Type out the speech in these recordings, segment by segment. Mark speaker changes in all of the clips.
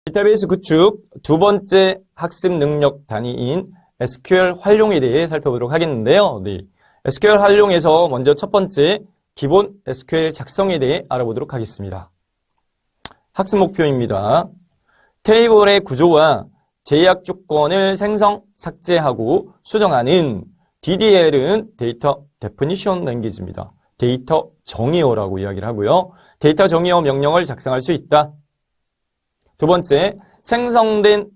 Speaker 1: 데이터베이스 구축 두 번째 학습 능력 단위인 SQL 활용에 대해 살펴보도록 하겠는데요. 네. SQL 활용에서 먼저 첫 번째 기본 SQL 작성에 대해 알아보도록 하겠습니다. 학습 목표입니다. 테이블의 구조와 제약 조건을 생성, 삭제하고 수정하는 DDL은 데이터 데피니션 랭귀지입니다. 데이터 정의어라고 이야기를 하고요. 데이터 정의어 명령을 작성할 수 있다. 두 번째, 생성된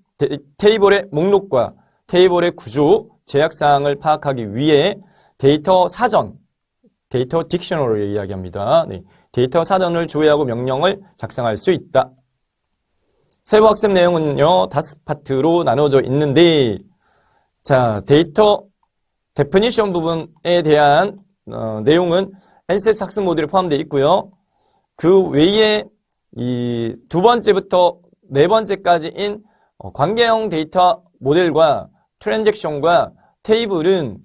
Speaker 1: 테이블의 목록과 테이블의 구조, 제약사항을 파악하기 위해 데이터 사전, 데이터 딕셔너리를 이야기합니다. 네, 데이터 사전을 조회하고 명령을 작성할 수 있다. 세부 학습 내용은요, 5파트로 나눠져 있는데, 자, 데이터 데피니션 부분에 대한 내용은 NCS 학습 모듈에 포함되어 있고요. 그 외에 이 두 번째부터 네 번째까지인 관계형 데이터 모델과 트랜잭션과 테이블은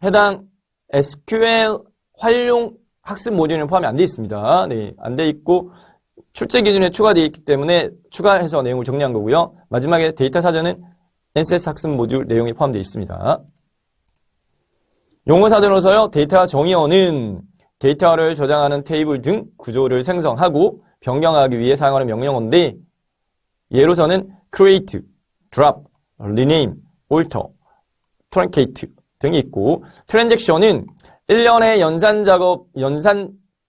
Speaker 1: 해당 SQL 활용 학습 모듈에는 포함이 안 되어 있습니다. 네, 안 되어 있고 출제 기준에 추가되어 있기 때문에 추가해서 내용을 정리한 거고요. 마지막에 데이터 사전은 NCS 학습 모듈 내용이 포함되어 있습니다. 용어사전으로서요. 데이터 정의어는 데이터를 저장하는 테이블 등 구조를 생성하고 변경하기 위해 사용하는 명령어인데 예로서는 create, drop, rename, alter, truncate 등이 있고 트랜잭션은 일련의 연산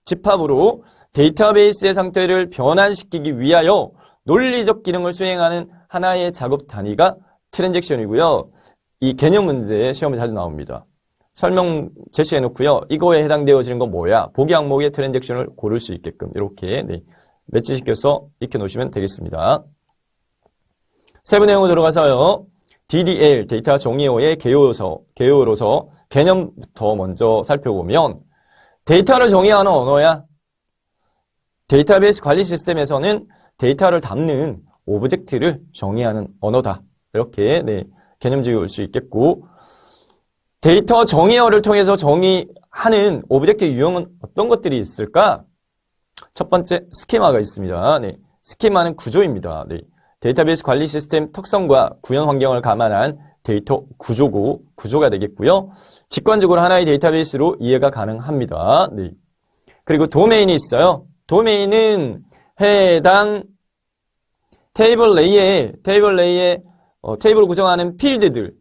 Speaker 1: 집합으로 데이터베이스의 상태를 변환시키기 위하여 논리적 기능을 수행하는 하나의 작업 단위가 트랜잭션이고요. 이 개념 문제에 시험에 자주 나옵니다. 설명 제시해 놓고요. 이거에 해당되어지는 건 뭐야? 보기 항목의 트랜잭션을 고를 수 있게끔 이렇게 매치시켜서 익혀 놓으시면 되겠습니다. 세부 내용으로 들어가서요. DDL, 데이터 정의어의 개요로서 개념부터 먼저 살펴보면 데이터를 정의하는 언어야. 데이터베이스 관리 시스템에서는 데이터를 담는 오브젝트를 정의하는 언어다. 이렇게 개념 지을 수 있겠고 데이터 정의어를 통해서 정의하는 오브젝트 유형은 어떤 것들이 있을까? 첫 번째, 스키마가 있습니다. 스키마는 구조입니다. 데이터베이스 관리 시스템 특성과 구현 환경을 감안한 데이터 구조가 되겠고요. 직관적으로 하나의 데이터베이스로 이해가 가능합니다. 그리고 도메인이 있어요. 도메인은 해당 테이블 내에 테이블을 구성하는 필드들,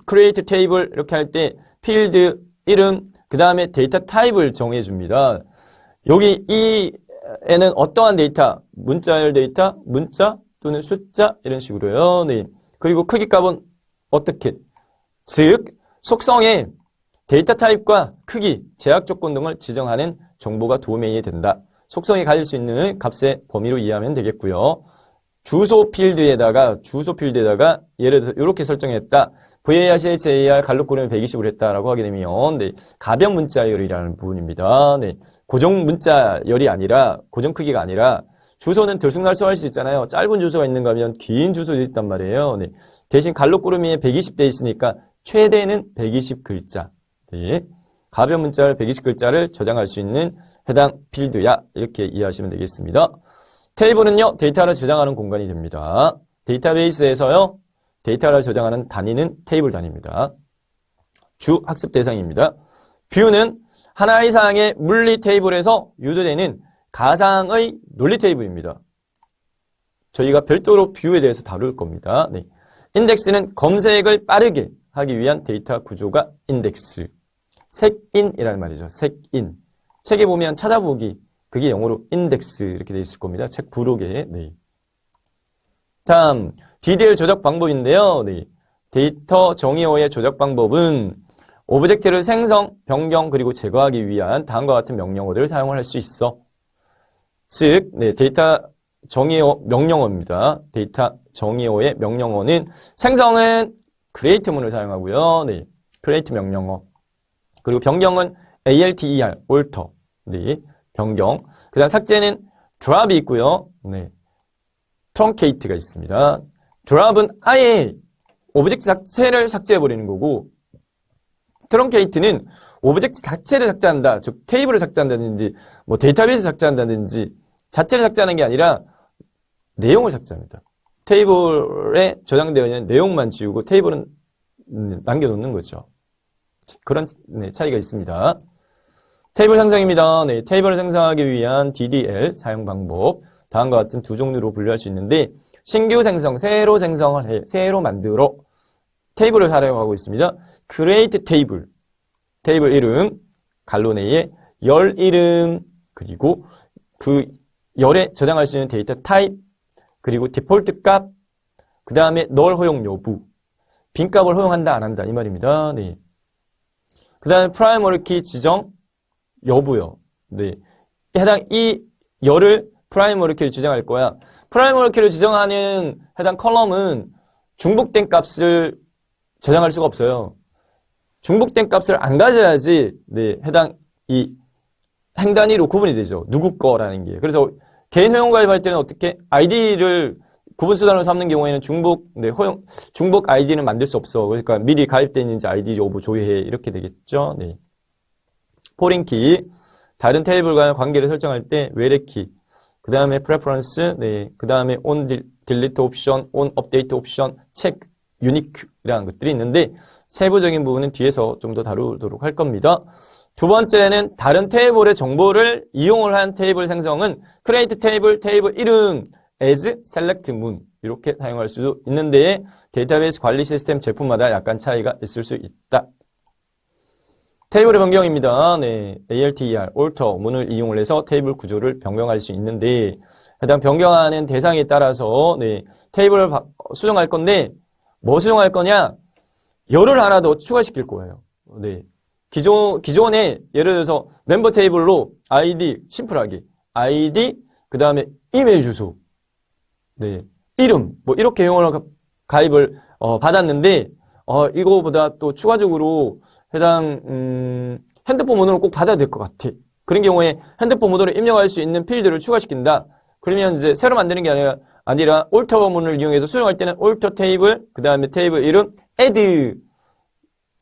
Speaker 1: create 테이블 이렇게 할 때 필드 이름, 그 다음에 데이터 타입을 정해줍니다. 여기 에는 어떠한 데이터, 문자열 데이터, 문자 또는 숫자 이런 식으로요. 그리고 크기 값은 어떻게? 즉 속성에 데이터 타입과 크기, 제약 조건 등을 지정하는 정보가 도메인이 된다. 속성이 가질 수 있는 값의 범위로 이해하면 되겠고요. 주소 필드에다가 예를 들어서 이렇게 설정했다. VAR, 갈록고르면 120으로 했다라고 하게 되면 가변 문자열이라는 부분입니다. 고정 문자열이 아니라 고정 크기가 아니라 주소는 들쑥날쑥할 수 있잖아요. 짧은 주소가 있는가 하면 긴 주소도 있단 말이에요. 대신 갈록고르미에 120돼 있으니까 최대는 120글자. 가변 문자열 120글자를 저장할 수 있는 해당 필드야. 이렇게 이해하시면 되겠습니다. 테이블은요, 데이터를 저장하는 공간이 됩니다. 데이터베이스에서요, 데이터를 저장하는 단위는 테이블 단위입니다. 주 학습 대상입니다. 뷰는 하나의 사항의 물리 테이블에서 유도되는 가상의 논리 테이블입니다. 저희가 별도로 뷰에 대해서 다룰 겁니다. 인덱스는 검색을 빠르게 하기 위한 데이터 구조가 인덱스. 색인이라는 말이죠. 색인. 책에 보면 찾아보기. 그게 영어로 인덱스 이렇게 되어 있을 겁니다. 책 부록에. 다음 DDL 조작 방법인데요. 데이터 정의어의 조작 방법은 오브젝트를 생성, 변경, 그리고 제거하기 위한 다음과 같은 명령어들을 사용을 할 수 있어. 즉, 데이터 정의어 명령어입니다. 데이터 정의어의 명령어는 생성은 create 문을 사용하고요. create 명령어. 그리고 변경은 alter, alter. 변경. 그 다음 삭제는 drop이 있고요. truncate가 있습니다. drop은 아예 오브젝트 자체를 삭제해버리는 거고 truncate는 오브젝트 자체를 삭제한다. 즉 테이블을 삭제한다든지 데이터베이스 삭제한다든지 자체를 삭제하는 게 아니라 내용을 삭제합니다. 테이블에 저장되어 있는 내용만 지우고 테이블은 남겨놓는 거죠. 그런 차이가 있습니다. 테이블 상상입니다. 네, 테이블을 생성하기 위한 DDL 사용 방법. 다음과 같은 두 종류로 분류할 수 있는데, 신규 생성, 새로 생성을 해, 새로 만들어 테이블을 사용하고 있습니다. create table, 테이블 이름, 갈로 내에 열 이름, 그리고 그 열에 저장할 수 있는 데이터 타입, 그리고 디폴트 값, 그 다음에 널 허용 여부, 빈 값을 허용한다, 안 한다, 이 말입니다. 네. 그 다음에 프라이머리 키 지정 여부요. 네. 해당 이 열을 프라이머리 키로 지정할 거야. 프라이머리 키로 지정하는 해당 컬럼은 중복된 값을 저장할 수가 없어요. 중복된 값을 안 가져야지, 네, 해당 이 행 단위로 구분이 되죠. 누구 거라는 게. 그래서 개인 회원 가입할 때는 어떻게 아이디를 구분 수단으로 삼는 경우에는 중복 아이디는 만들 수 없어. 그러니까 미리 가입되어 있는지 아이디 여부 조회해. 이렇게 되겠죠. 네. 포린 키, 다른 테이블과의 관계를 설정할 때 외래 키, 그 다음에 preference, 네, 그 다음에 on delete 옵션, on update 옵션, check, unique라는 것들이 있는데 세부적인 부분은 뒤에서 좀 더 다루도록 할 겁니다. 두 번째는 다른 테이블의 정보를 이용을 한 테이블 생성은 create table, 테이블 이름, as, select moon 이렇게 사용할 수도 있는데 데이터베이스 관리 시스템 제품마다 약간 차이가 있을 수 있다. 테이블의 변경입니다. 네, ALTER, alter, 문을 이용을 해서 테이블 구조를 변경할 수 있는데 해당 변경하는 대상에 따라서 네, 테이블을 수정할 건데 뭐 수정할 거냐? 열을 하나 더 추가시킬 거예요. 네, 기존에 예를 들어서 멤버 테이블로 아이디 심플하게 아이디 그 다음에 이메일 주소, 네, 이름 뭐 이렇게 형으로 가입을 받았는데 이거보다 또 추가적으로 해당 핸드폰 번호를 꼭 받아야 될 것 같아. 그런 경우에 핸드폰 번호를 입력할 수 있는 필드를 추가시킨다. 그러면 이제 새로 만드는 게 아니라 alter 문을 이용해서 수정할 때는 alter 테이블, 그 다음에 테이블 이름, add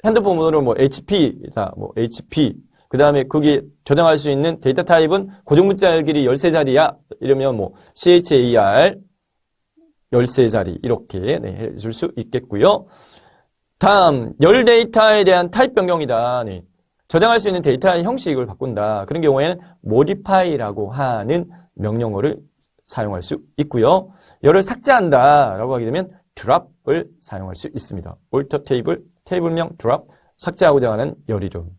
Speaker 1: 핸드폰 번호를 뭐 HP다, 뭐 HP, 그 다음에 거기에 저장할 수 있는 데이터 타입은 고정문자 길이 13자리야. 이러면 뭐 CHAR 13자리 이렇게 네, 해줄 수 있겠고요. 다음, 열 데이터에 대한 타입 변경이다. 네. 저장할 수 있는 데이터의 형식을 바꾼다. 그런 경우에는 modify라고 하는 명령어를 사용할 수 있고요. 열을 삭제한다 라고 하게 되면 drop을 사용할 수 있습니다. alter 테이블, 테이블명 drop, 삭제하고자 하는 열 이름.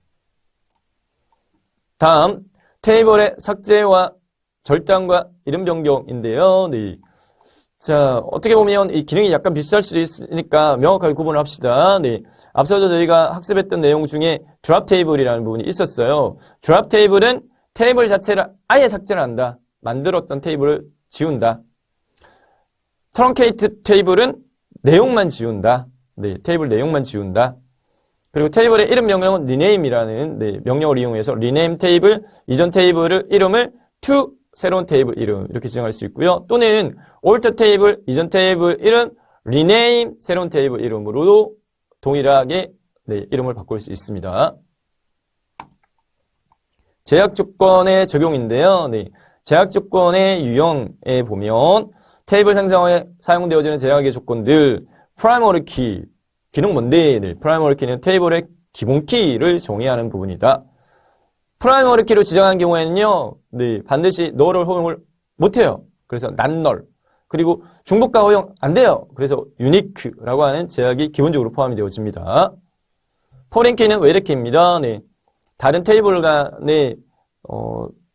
Speaker 1: 다음, 테이블의 삭제와 절단과 이름 변경인데요. 네. 자, 어떻게 보면 이 기능이 약간 비슷할 수도 있으니까 명확하게 구분을 합시다. 네. 앞서서 저희가 학습했던 내용 중에 드랍 테이블이라는 부분이 있었어요. 드랍 테이블은 테이블 자체를 아예 삭제를 한다. 만들었던 테이블을 지운다. 트렁케이트 테이블은 내용만 지운다. 네, 테이블 내용만 지운다. 그리고 테이블의 이름 명령은 rename이라는 네, 명령을 이용해서 rename 테이블, 이전 테이블을 이름을 to 새로운 테이블 이름 이렇게 지정할 수 있고요. 또는 alter 테이블, 이전 테이블 이름, rename 새로운 테이블 이름으로도 동일하게 네, 이름을 바꿀 수 있습니다. 제약 조건의 적용인데요. 네, 제약 조건의 유형에 보면 테이블 생성에 사용되어지는 제약의 조건들, 프라이머리 키, 키는 뭔데? 네, 프라이머리 키는 테이블의 기본 키를 정의하는 부분이다. 프라이머리 키로 지정한 경우에는요, 네, 반드시 널을 허용을 못해요. 그래서 not null. 그리고 중복과 허용 안 돼요. 그래서 unique라고 하는 제약이 기본적으로 포함이 되어집니다. 포린 키는 외래 키입니다. 네, 다른 테이블 간에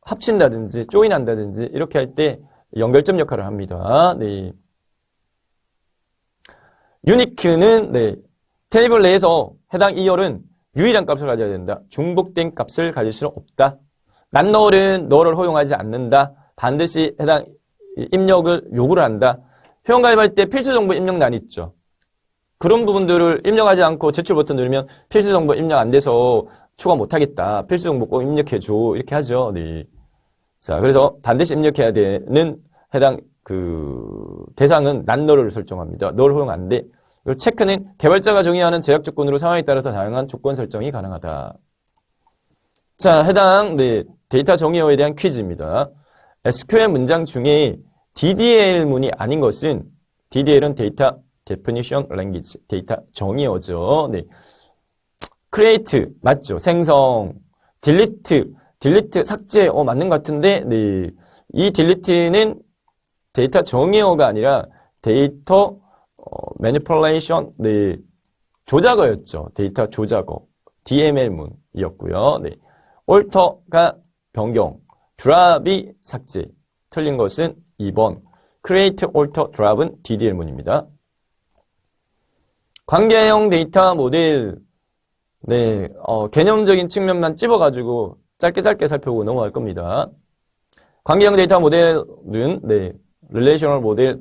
Speaker 1: 합친다든지 조인한다든지 이렇게 할 때 연결점 역할을 합니다. 네. unique는 네, 테이블 내에서 해당 이열은 유일한 값을 가져야 된다. 중복된 값을 가질 수는 없다. not null은 너를 허용하지 않는다. 반드시 해당 입력을 요구를 한다. 회원 가입할 때 필수 정보 입력란 있죠. 그런 부분들을 입력하지 않고 제출 버튼 누르면 필수 정보 입력 안 돼서 추가 못 하겠다. 필수 정보 꼭 입력해줘. 이렇게 하죠. 네. 자, 그래서 반드시 입력해야 되는 해당 대상은 not null을 설정합니다. null 허용 안 돼. 그리고 체크는 개발자가 정의하는 제약 조건으로 상황에 따라서 다양한 조건 설정이 가능하다. 자, 해당 네, 데이터 정의어에 대한 퀴즈입니다. SQL 문장 중에 DDL문이 아닌 것은 DDL은 데이터 definition language, 데이터 정의어죠. 네. create 맞죠? 생성, delete 삭제 맞는 것 같은데 네. 이 delete는 데이터 정의어가 아니라 데이터 manipulation 네. 조작어였죠. 데이터 조작어 DML문이었고요. 네. alter가 변경, drop이 삭제. 틀린 것은 2번. create, alter, drop은 DDL문입니다. 관계형 데이터 모델. 네, 개념적인 측면만 찝어가지고 짧게 살펴보고 넘어갈 겁니다. 관계형 데이터 모델은, 네, relational 모델,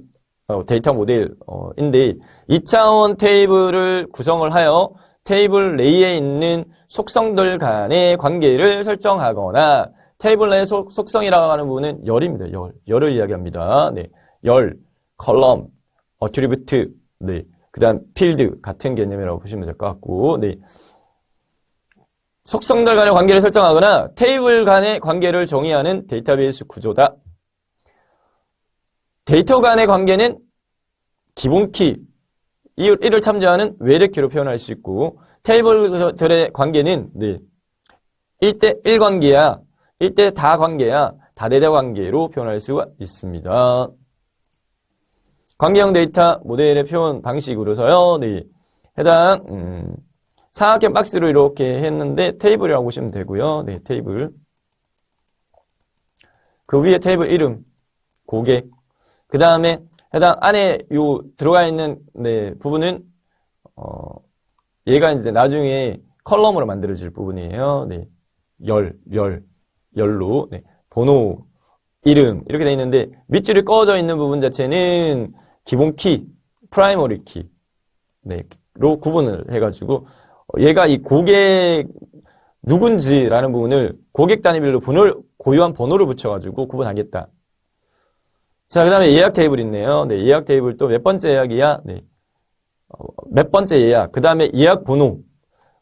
Speaker 1: 데이터 모델인데, 2차원 테이블을 구성을 하여 테이블 내에 있는 속성들 간의 관계를 설정하거나, 테이블 내의 속성이라고 하는 부분은 열입니다. 열을 이야기합니다. 네, 열, 컬럼, 어트리뷰트, 네, 그 다음 필드 같은 개념이라고 보시면 될 것 같고, 네. 속성들 간의 관계를 설정하거나 테이블 간의 관계를 정의하는 데이터베이스 구조다. 데이터 간의 관계는 기본키, 이를 참조하는 외래키로 표현할 수 있고, 테이블들의 관계는 네, 1대1 관계야, 1대 다 관계야, 다대다 관계로 표현할 수가 있습니다. 관계형 데이터 모델의 표현 방식으로서요, 네, 해당, 사각형 박스로 이렇게 했는데 테이블이라고 보시면 되고요. 네, 테이블. 그 위에 테이블 이름, 고객. 그 다음에 해당 안에 요 들어가 있는 네, 부분은 얘가 이제 나중에 컬럼으로 만들어질 부분이에요. 네, 열로 네, 번호, 이름 이렇게 돼 있는데 밑줄이 꺼져 있는 부분 자체는 기본 키, 프라이머리 키, 네,로 구분을 해가지고 얘가 이 고객 누군지라는 부분을 고객 단위별로 고유한 번호를 붙여가지고 구분하겠다. 자, 그 다음에 예약 테이블 있네요. 네, 예약 테이블 또 몇 번째 예약이야? 네, 몇 번째 예약. 그 다음에 예약 번호.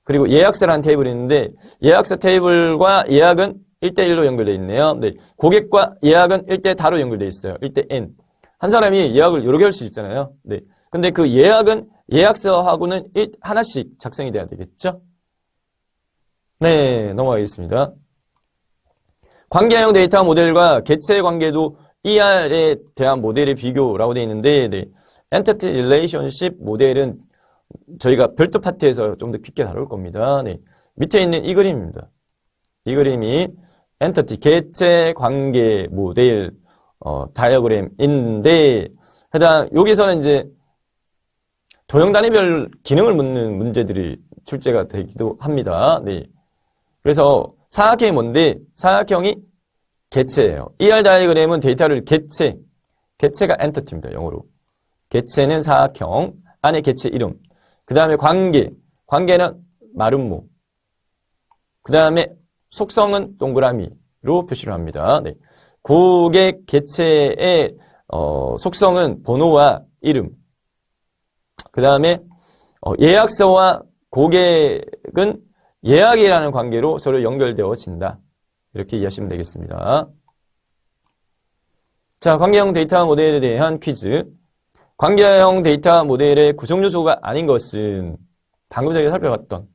Speaker 1: 그리고 예약서라는 테이블이 있는데 예약서 테이블과 예약은 1대1로 연결되어 있네요. 네, 고객과 예약은 1대 다로 연결되어 있어요. 1대 N. 한 사람이 예약을 여러 개 할 수 있잖아요. 네, 근데 그 예약은 예약서하고는 하나씩 작성이 돼야 되겠죠? 네, 넘어가겠습니다. 관계형 데이터 모델과 개체 관계도 ER에 대한 모델의 비교라고 되어 있는데, 네, Entity Relationship 모델은 저희가 별도 파트에서 좀 더 깊게 다룰 겁니다. 네, 밑에 있는 이 그림입니다. 이 그림이 Entity, 개체 관계 모델, 다이어그램인데, 해당, 여기서는 이제 도형 단위별 기능을 묻는 문제들이 출제가 되기도 합니다. 네. 그래서 사각형이 뭔데? 사각형이 개체예요. ER 다이어그램은 데이터를 개체가 엔터티입니다. 영어로. 개체는 사각형, 안에 개체 이름. 그 다음에 관계는 마름모. 그 다음에 속성은 동그라미로 표시를 합니다. 네. 고객 개체의 속성은 번호와 이름. 그 다음에 예약서와 고객은 예약이라는 관계로 서로 연결되어진다. 이렇게 이해하시면 되겠습니다. 자, 관계형 데이터 모델에 대한 퀴즈. 관계형 데이터 모델의 구성 요소가 아닌 것은 방금 전에 살펴봤던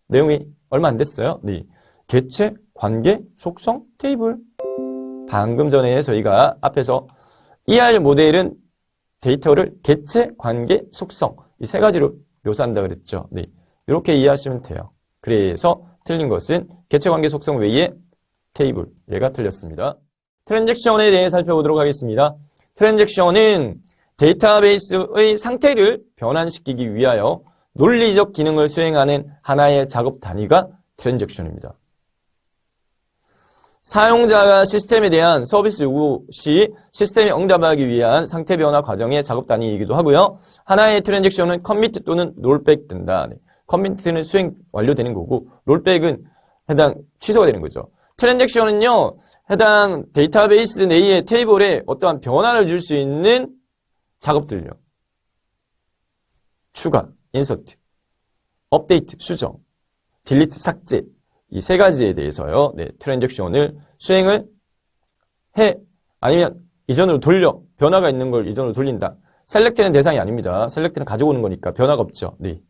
Speaker 1: 내용이 얼마 안 됐어요. 네. 개체, 관계, 속성, 테이블. 방금 전에 저희가 앞에서 ER 모델은 데이터를 개체, 관계, 속성 이 세 가지로 묘사한다 그랬죠. 네, 이렇게 이해하시면 돼요. 그래서 틀린 것은 개체, 관계, 속성 외에 테이블, 얘가 틀렸습니다. 트랜잭션에 대해 살펴보도록 하겠습니다. 트랜잭션은 데이터베이스의 상태를 변환시키기 위하여 논리적 기능을 수행하는 하나의 작업 단위가 트랜잭션입니다. 사용자가 시스템에 대한 서비스 요구 시 시스템에 응답하기 위한 상태 변화 과정의 작업 단위이기도 하고요. 하나의 트랜잭션은 커미트 또는 롤백 된다. 네. 커미트는 수행 완료되는 거고 롤백은 해당 취소가 되는 거죠. 트랜잭션은요, 해당 데이터베이스 내의 테이블에 어떠한 변화를 줄 수 있는 작업들요. 추가, 인서트, 업데이트, 수정, 딜리트, 삭제 이 세 가지에 대해서요. 네, 트랜잭션을 수행을 해 아니면 이전으로 돌려. 변화가 있는 걸 이전으로 돌린다. 셀렉트는 대상이 아닙니다. 셀렉트는 가져오는 거니까 변화가 없죠. 네.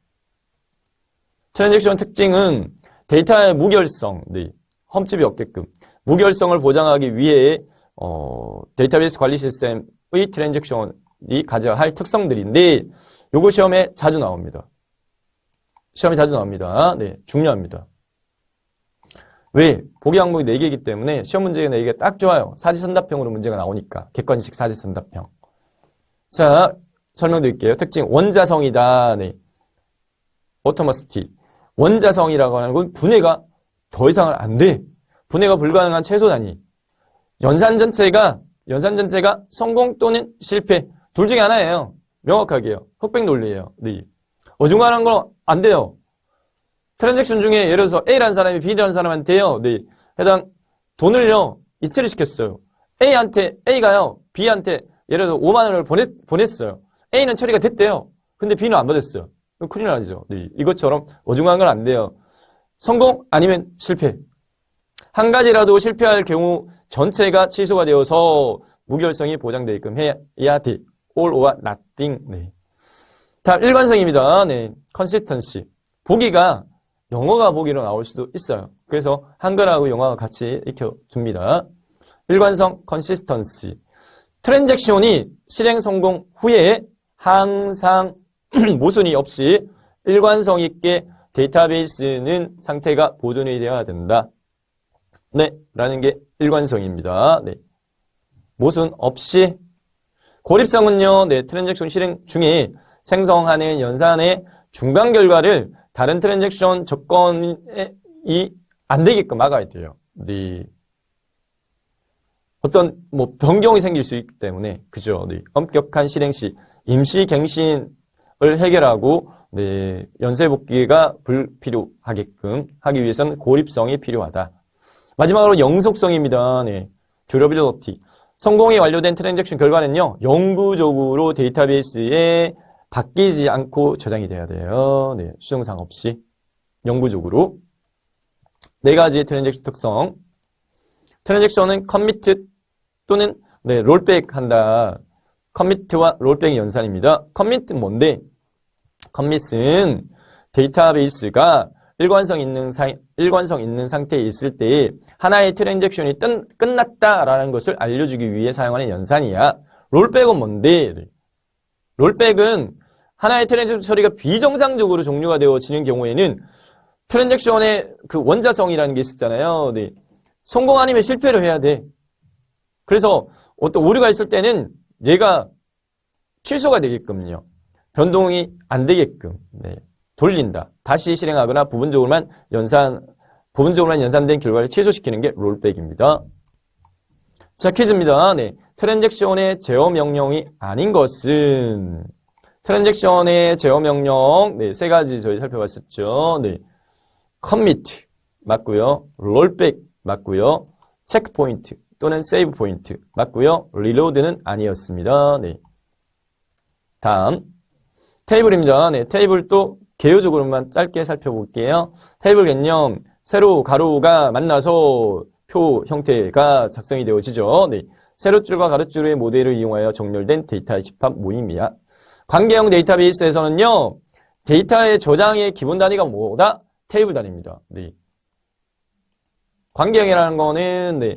Speaker 1: 트랜잭션 특징은 데이터의 무결성, 네. 험집이 없게끔 무결성을 보장하기 위해 데이터베이스 관리 시스템의 트랜잭션이 가져야 할 특성들인데 요거 시험에 자주 나옵니다. 시험에 자주 나옵니다. 네, 중요합니다. 왜? 보기 항목이 4개이기 때문에 시험 문제가 4개가 딱 좋아요. 사지선답형으로 문제가 나오니까. 객관식 사지선답형. 자, 설명드릴게요. 특징, 원자성이다. 네. 오토머스티. 원자성이라고 하는 건 분해가 더 이상 안 돼. 분해가 불가능한 최소 단위. 연산 전체가 성공 또는 실패. 둘 중에 하나예요. 명확하게요. 흑백 논리예요. 네. 어중간한 건 안 돼요. 트랜잭션 중에 예를 들어서 A라는 사람이 B라는 사람한테요. 네. 해당 돈을요. 이체를 시켰어요. A가요. B한테 예를 들어서 5만 원을 보냈어요. A는 처리가 됐대요. 근데 B는 안 받았어요. 큰일 나죠. 네. 이것처럼 어중간한 건 안 돼요. 성공 아니면 실패. 한 가지라도 실패할 경우 전체가 취소가 되어서 무결성이 보장되게끔 해야 돼. all or nothing. 네. 다음 일관성입니다. 네. consistency. 보기가 영어가 보기로 나올 수도 있어요. 그래서 한글하고 영어가 같이 익혀줍니다. 일관성 consistency. 트랜잭션이 실행 성공 후에 항상 모순이 없이 일관성 있게 데이터베이스는 상태가 보존이 되어야 된다. 네, 라는 게 일관성입니다. 네. 모순 없이. 고립성은요, 네, 트랜잭션 실행 중에 생성하는 연산의 중간 결과를 다른 트랜잭션 조건이 안 되게끔 막아야 돼요. 네. 어떤, 변경이 생길 수 있기 때문에, 그죠. 네. 엄격한 실행 시 임시 갱신을 해결하고, 네. 연쇄복귀가 불필요하게끔 하기 위해서는 고립성이 필요하다. 마지막으로 영속성입니다. 네. 듀러빌리티. 성공이 완료된 트랜잭션 결과는요, 영구적으로 데이터베이스에 바뀌지 않고 저장이 돼야 돼요. 네. 수정사항 없이. 영구적으로. 4가지의 트랜잭션 특성. 트랜잭션은 커미트 또는 네, 롤백 한다. 커미트와 롤백의 연산입니다. 커미트는 뭔데? 커밋은 데이터베이스가 일관성 있는 상태에 있을 때 하나의 트랜잭션이 끝났다라는 것을 알려주기 위해 사용하는 연산이야. 롤백은 뭔데? 롤백은 하나의 트랜잭션 처리가 비정상적으로 종료가 되어지는 경우에는 트랜잭션의 그 원자성이라는 게 있었잖아요. 네. 성공 아니면 실패를 해야 돼. 그래서 어떤 오류가 있을 때는 얘가 취소가 되게끔요. 변동이 안 되게끔 네. 돌린다. 다시 실행하거나 부분적으로만 연산된 결과를 취소시키는 게 롤백입니다. 자, 퀴즈입니다. 네. 트랜잭션의 제어 명령이 아닌 것은 트랜잭션의 제어 명령 네, 3가지 저희 살펴봤었죠. 네. 커미트 맞고요. 롤백 맞고요. 체크포인트 또는 세이브 포인트 맞고요. 리로드는 아니었습니다. 네. 다음 테이블입니다. 네, 테이블도 개요적으로만 짧게 살펴볼게요. 테이블 개념, 세로, 가로가 만나서 표 형태가 작성이 되어지죠. 네. 세로줄과 가로줄의 모델을 이용하여 정렬된 데이터의 집합 모임이야. 관계형 데이터베이스에서는요, 데이터의 저장의 기본 단위가 뭐다? 테이블 단위입니다. 네. 관계형이라는 거는, 네.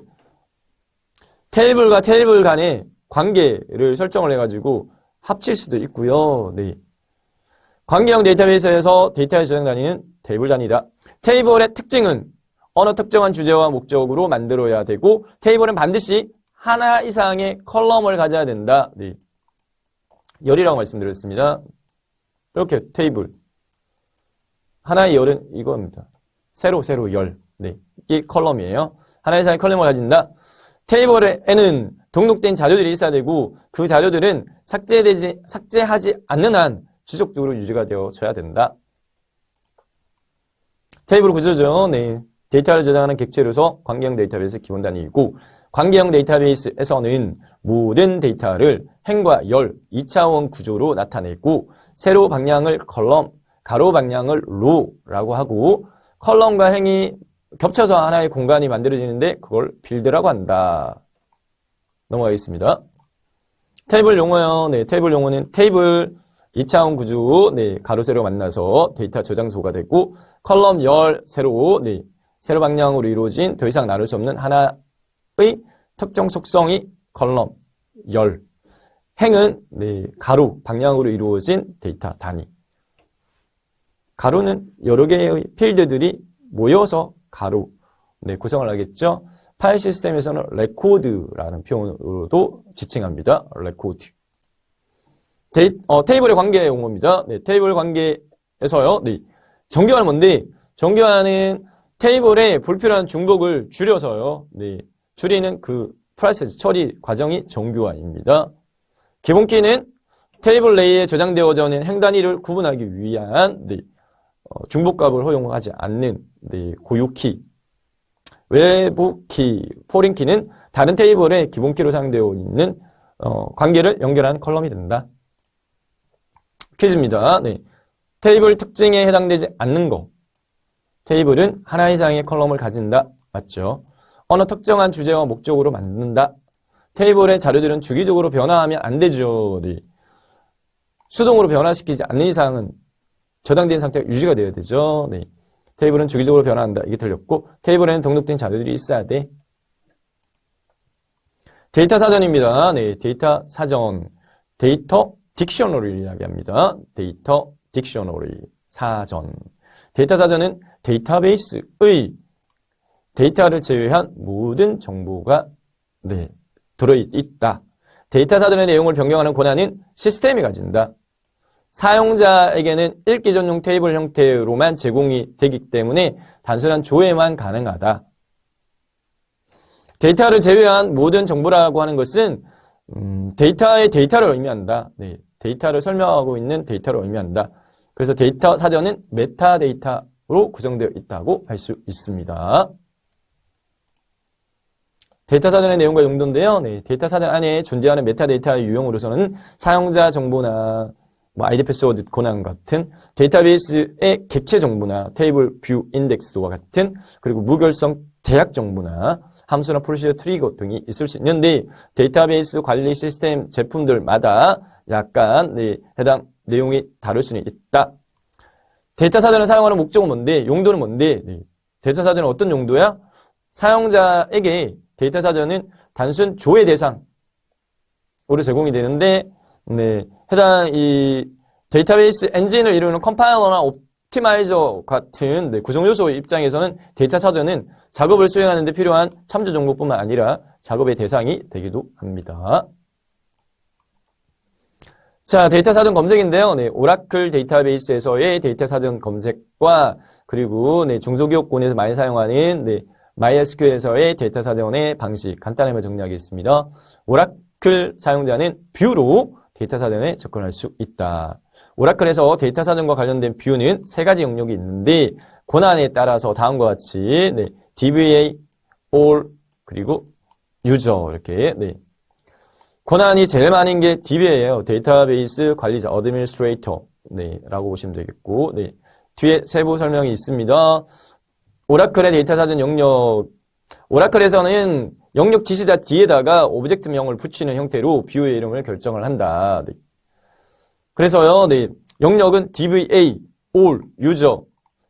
Speaker 1: 테이블과 테이블 간의 관계를 설정을 해가지고 합칠 수도 있고요. 네. 관계형 데이터베이스에서 데이터의 저장 단위는 테이블 단위다. 테이블의 특징은 어느 특정한 주제와 목적으로 만들어야 되고 테이블은 반드시 하나 이상의 컬럼을 가져야 된다. 네. 열이라고 말씀드렸습니다. 이렇게 테이블. 하나의 열은 이겁니다. 세로 열. 네. 이게 컬럼이에요. 하나 이상의 컬럼을 가진다. 테이블에는 등록된 자료들이 있어야 되고 그 자료들은 삭제하지 않는 한 지속적으로 유지가 되어져야 된다. 테이블 구조죠. 네. 데이터를 저장하는 객체로서 관계형 데이터베이스 기본 단위이고 관계형 데이터베이스에서는 모든 데이터를 행과 열 2차원 구조로 나타내고 세로 방향을 컬럼, 가로 방향을 로라고 하고 컬럼과 행이 겹쳐서 하나의 공간이 만들어지는데 그걸 빌드라고 한다. 넘어가겠습니다. 테이블 용어요. 네, 테이블 용어는 테이블 2차원 구조, 네, 가로 세로 만나서 데이터 저장소가 되고 컬럼 열 세로, 네, 세로 방향으로 이루어진 더 이상 나눌 수 없는 하나의 특정 속성이 컬럼 열. 행은 네, 가로 방향으로 이루어진 데이터 단위. 가로는 여러 개의 필드들이 모여서 가로 네, 구성을 하겠죠. 파일 시스템에서는 레코드라는 표현으로도 지칭합니다. 레코드. 테이블의 관계 용어입니다. 네, 테이블 관계에서요. 네, 정교화는 뭔데? 정교화는 테이블에 불필요한 중복을 줄여서요. 네, 줄이는 그 프로세스 처리 과정이 정교화입니다. 기본키는 테이블 내에 저장되어져 있는 행 단위를 구분하기 위한 네, 중복값을 허용하지 않는 네, 고유키. 외부 키, 포린 키는 다른 테이블의 기본 키로 사용되어 있는 관계를 연결하는 컬럼이 된다. 퀴즈입니다. 네. 테이블 특징에 해당되지 않는 거. 테이블은 하나 이상의 컬럼을 가진다. 맞죠? 어느 특정한 주제와 목적으로 만든다. 테이블의 자료들은 주기적으로 변화하면 안 되죠. 네. 수동으로 변화시키지 않는 이상은 저장된 상태가 유지가 되어야 되죠. 네. 테이블은 주기적으로 변화한다. 이게 틀렸고 테이블에는 등록된 자료들이 있어야 돼. 데이터 사전입니다. 네, 데이터 사전. 데이터 딕셔너리를 이야기합니다. 데이터 딕셔너리 사전. 데이터 사전은 데이터베이스의 데이터를 제외한 모든 정보가 네, 들어있다. 데이터 사전의 내용을 변경하는 권한은 시스템이 가진다. 사용자에게는 읽기 전용 테이블 형태로만 제공이 되기 때문에 단순한 조회만 가능하다. 데이터를 제외한 모든 정보라고 하는 것은 데이터의 데이터를 의미한다. 네, 데이터를 설명하고 있는 데이터를 의미한다. 그래서 데이터 사전은 메타데이터로 구성되어 있다고 할 수 있습니다. 데이터 사전의 내용과 용도인데요. 네, 데이터 사전 안에 존재하는 메타데이터의 유형으로서는 사용자 정보나 아이디 패스워드 권한 같은 데이터베이스의 객체 정보나 테이블 뷰 인덱스와 같은 그리고 무결성 제약 정보나 함수나 프로시저 트리거 등이 있을 수 있는데 데이터베이스 관리 시스템 제품들마다 약간 네, 해당 내용이 다를 수는 있다. 데이터 사전을 사용하는 목적은 뭔데? 용도는 뭔데? 네. 데이터 사전은 어떤 용도야? 사용자에게 데이터 사전은 단순 조회 대상으로 제공이 되는데 네, 해당 이 데이터베이스 엔진을 이루는 컴파일러나 옵티마이저 같은 네, 구성 요소 입장에서는 데이터 사전은 작업을 수행하는 데 필요한 참조 정보뿐만 아니라 작업의 대상이 되기도 합니다. 자, 데이터 사전 검색인데요. 네, 오라클 데이터베이스에서의 데이터 사전 검색과 그리고 네, 중소기업군에서 많이 사용하는 네, MySQL에서의 데이터 사전의 방식 간단하게 정리하겠습니다. 오라클 사용자는 뷰로 데이터 사전에 접근할 수 있다. 오라클에서 데이터 사전과 관련된 뷰는 세 가지 영역이 있는데 권한에 따라서 다음과 같이 네, DBA, all 그리고 유저 이렇게 네. 권한이 제일 많은 게 DBA예요. 데이터베이스 관리자, 어드미니스트레이터 네, 라고 보시면 되겠고 네. 뒤에 세부 설명이 있습니다. 오라클의 데이터 사전 영역 오라클에서는 영역 지시자 뒤에다가 오브젝트명을 붙이는 형태로 뷰의 이름을 결정을 한다. 네. 그래서요, 네. 영역은 DBA, all, user.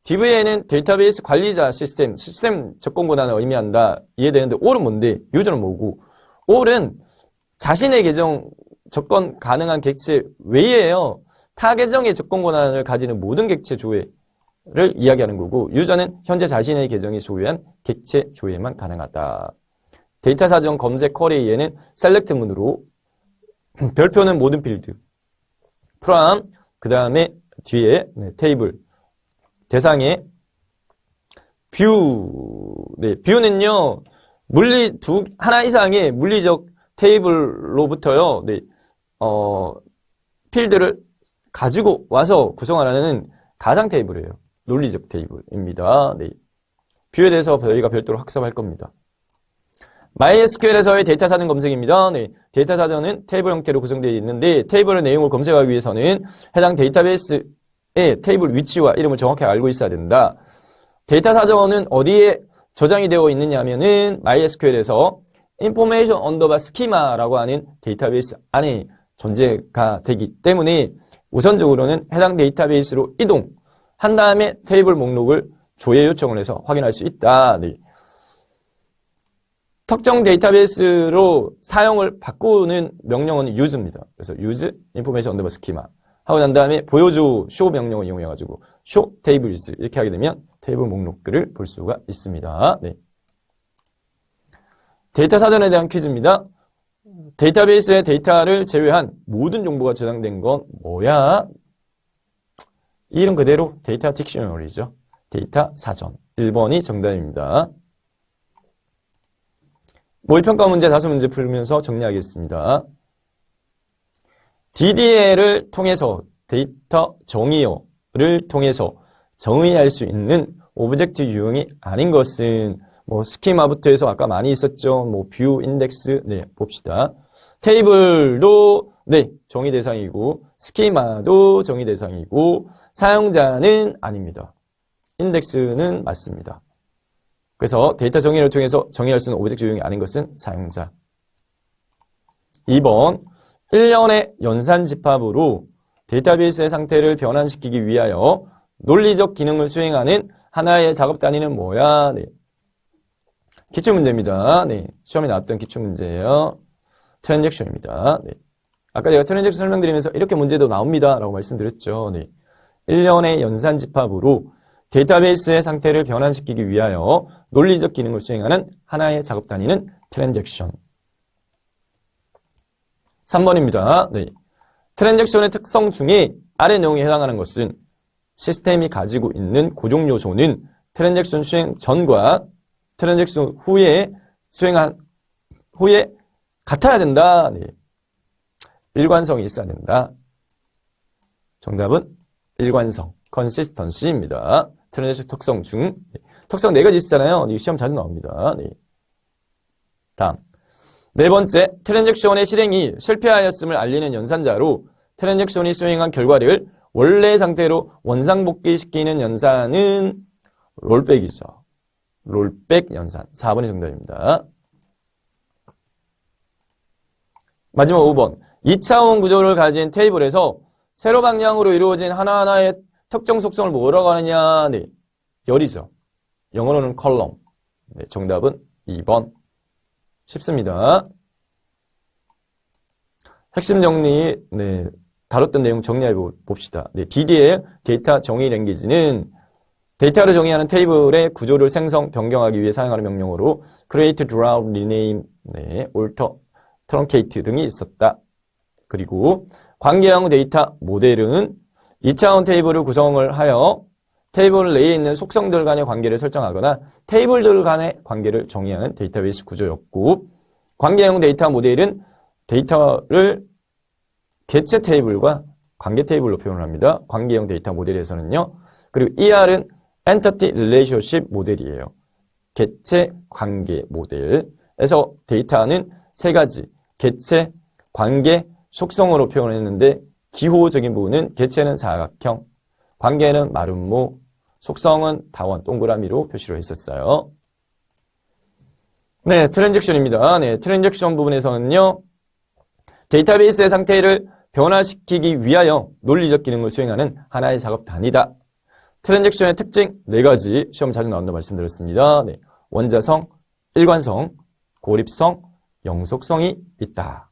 Speaker 1: DBA는 데이터베이스 관리자 시스템 접근 권한을 의미한다. 이해되는데 all은 뭔데? user는 뭐고? all은 자신의 계정 접근 가능한 객체 외에요. 타 계정의 접근 권한을 가지는 모든 객체 조회를 이야기하는 거고 유저는 현재 자신의 계정이 소유한 객체 조회만 가능하다. 데이터 사전 검색 쿼리에는 셀렉트 문으로 별표는 모든 필드 프롬 그 다음에 뒤에 네, 테이블 대상에 뷰 네, 뷰는요 하나 이상의 물리적 테이블로부터요 네, 필드를 가지고 와서 구성하는 가상 테이블이에요. 논리적 테이블입니다. 네. 뷰에 대해서 저희가 별도로 학습할 겁니다. MySQL에서의 데이터 사전 검색입니다. 네. 데이터 사전은 테이블 형태로 구성되어 있는데 테이블의 내용을 검색하기 위해서는 해당 데이터베이스의 테이블 위치와 이름을 정확히 알고 있어야 된다. 데이터 사전은 어디에 저장이 되어 있느냐 하면은 MySQL에서 information underbar schema라고 하는 데이터베이스 안에 존재가 되기 때문에 우선적으로는 해당 데이터베이스로 이동한 다음에 테이블 목록을 조회 요청을 해서 확인할 수 있다. 네. 특정 데이터베이스로 사용을 바꾸는 명령어는 use입니다. 그래서 use information underbar schema 하고 난 다음에 보여줘 show 명령을 이용해가지고 show tables 이렇게 하게 되면 테이블 목록들을 볼 수가 있습니다. 네. 데이터 사전에 대한 퀴즈입니다. 데이터베이스의 데이터를 제외한 모든 정보가 저장된 건 뭐야? 이름 그대로 데이터 딕셔너리죠. 데이터 사전. 1번이 정답입니다. 모의평가 문제 5문제 풀면서 정리하겠습니다. DDL을 통해서 데이터 정의어를 통해서 정의할 수 있는 오브젝트 유형이 아닌 것은 뭐 스키마부터 해서 아까 많이 있었죠. 뭐 뷰, 인덱스. 네, 봅시다. 테이블도 네, 정의 대상이고 스키마도 정의 대상이고 사용자는 아닙니다. 인덱스는 맞습니다. 그래서 데이터 정의를 통해서 정의할 수 있는 오브젝트 유형이 아닌 것은 사용자. 2번 1년의 연산 집합으로 데이터베이스의 상태를 변환시키기 위하여 논리적 기능을 수행하는 하나의 작업 단위는 뭐야? 네. 기출문제입니다. 네. 시험에 나왔던 기출문제예요. 트랜잭션입니다. 네. 아까 제가 트랜잭션 설명드리면서 이렇게 문제도 나옵니다. 라고 말씀드렸죠. 네. 1년의 연산 집합으로 데이터베이스의 상태를 변환시키기 위하여 논리적 기능을 수행하는 하나의 작업 단위는 트랜잭션. 3번입니다. 네. 트랜잭션의 특성 중에 아래 내용에 해당하는 것은 시스템이 가지고 있는 고정 요소는 트랜잭션 수행 전과 트랜잭션 후에 수행한 후에 같아야 된다. 네. 일관성이 있어야 된다. 정답은 일관성, consistency입니다. 트랜잭션 특성 중 특성 4가지 있잖아요. 시험 자주 나옵니다. 네. 다음 4번째, 트랜잭션의 실행이 실패하였음을 알리는 연산자로 트랜잭션이 수행한 결과를 원래 상태로 원상복귀시키는 연산은 롤백이죠. 롤백 연산. 4번이 정답입니다. 마지막 5번. 2차원 구조를 가진 테이블에서 세로 방향으로 이루어진 하나하나의 특정 속성을 뭐라고 하느냐? 네. 열이죠. 영어로는 컬럼. 네, 정답은 2번. 쉽습니다. 핵심 정리, 네, 다뤘던 내용 정리해 봅시다. 네, DDL, 데이터 정의 랭귀지는 데이터를 정의하는 테이블의 구조를 생성, 변경하기 위해 사용하는 명령어로 create, draw, rename, 네, alter, truncate 등이 있었다. 그리고 관계형 데이터 모델은 2차원 테이블을 구성을 하여 테이블 내에 있는 속성들 간의 관계를 설정하거나 테이블들 간의 관계를 정의하는 데이터베이스 구조였고, 관계형 데이터 모델은 데이터를 개체 테이블과 관계 테이블로 표현을 합니다. 관계형 데이터 모델에서는요. 그리고 ER은 Entity Relationship 모델이에요. 개체 관계 모델에서 데이터는 3가지 개체, 관계, 속성으로 표현했는데 기호적인 부분은 개체는 사각형, 관계는 마름모, 속성은 다원, 동그라미로 표시를 했었어요. 네, 트랜잭션입니다. 네, 트랜잭션 부분에서는요. 데이터베이스의 상태를 변화시키기 위하여 논리적 기능을 수행하는 하나의 작업 단위다. 트랜잭션의 특징 4가지 시험 자주 나온다 말씀드렸습니다. 네, 원자성, 일관성, 고립성, 영속성이 있다.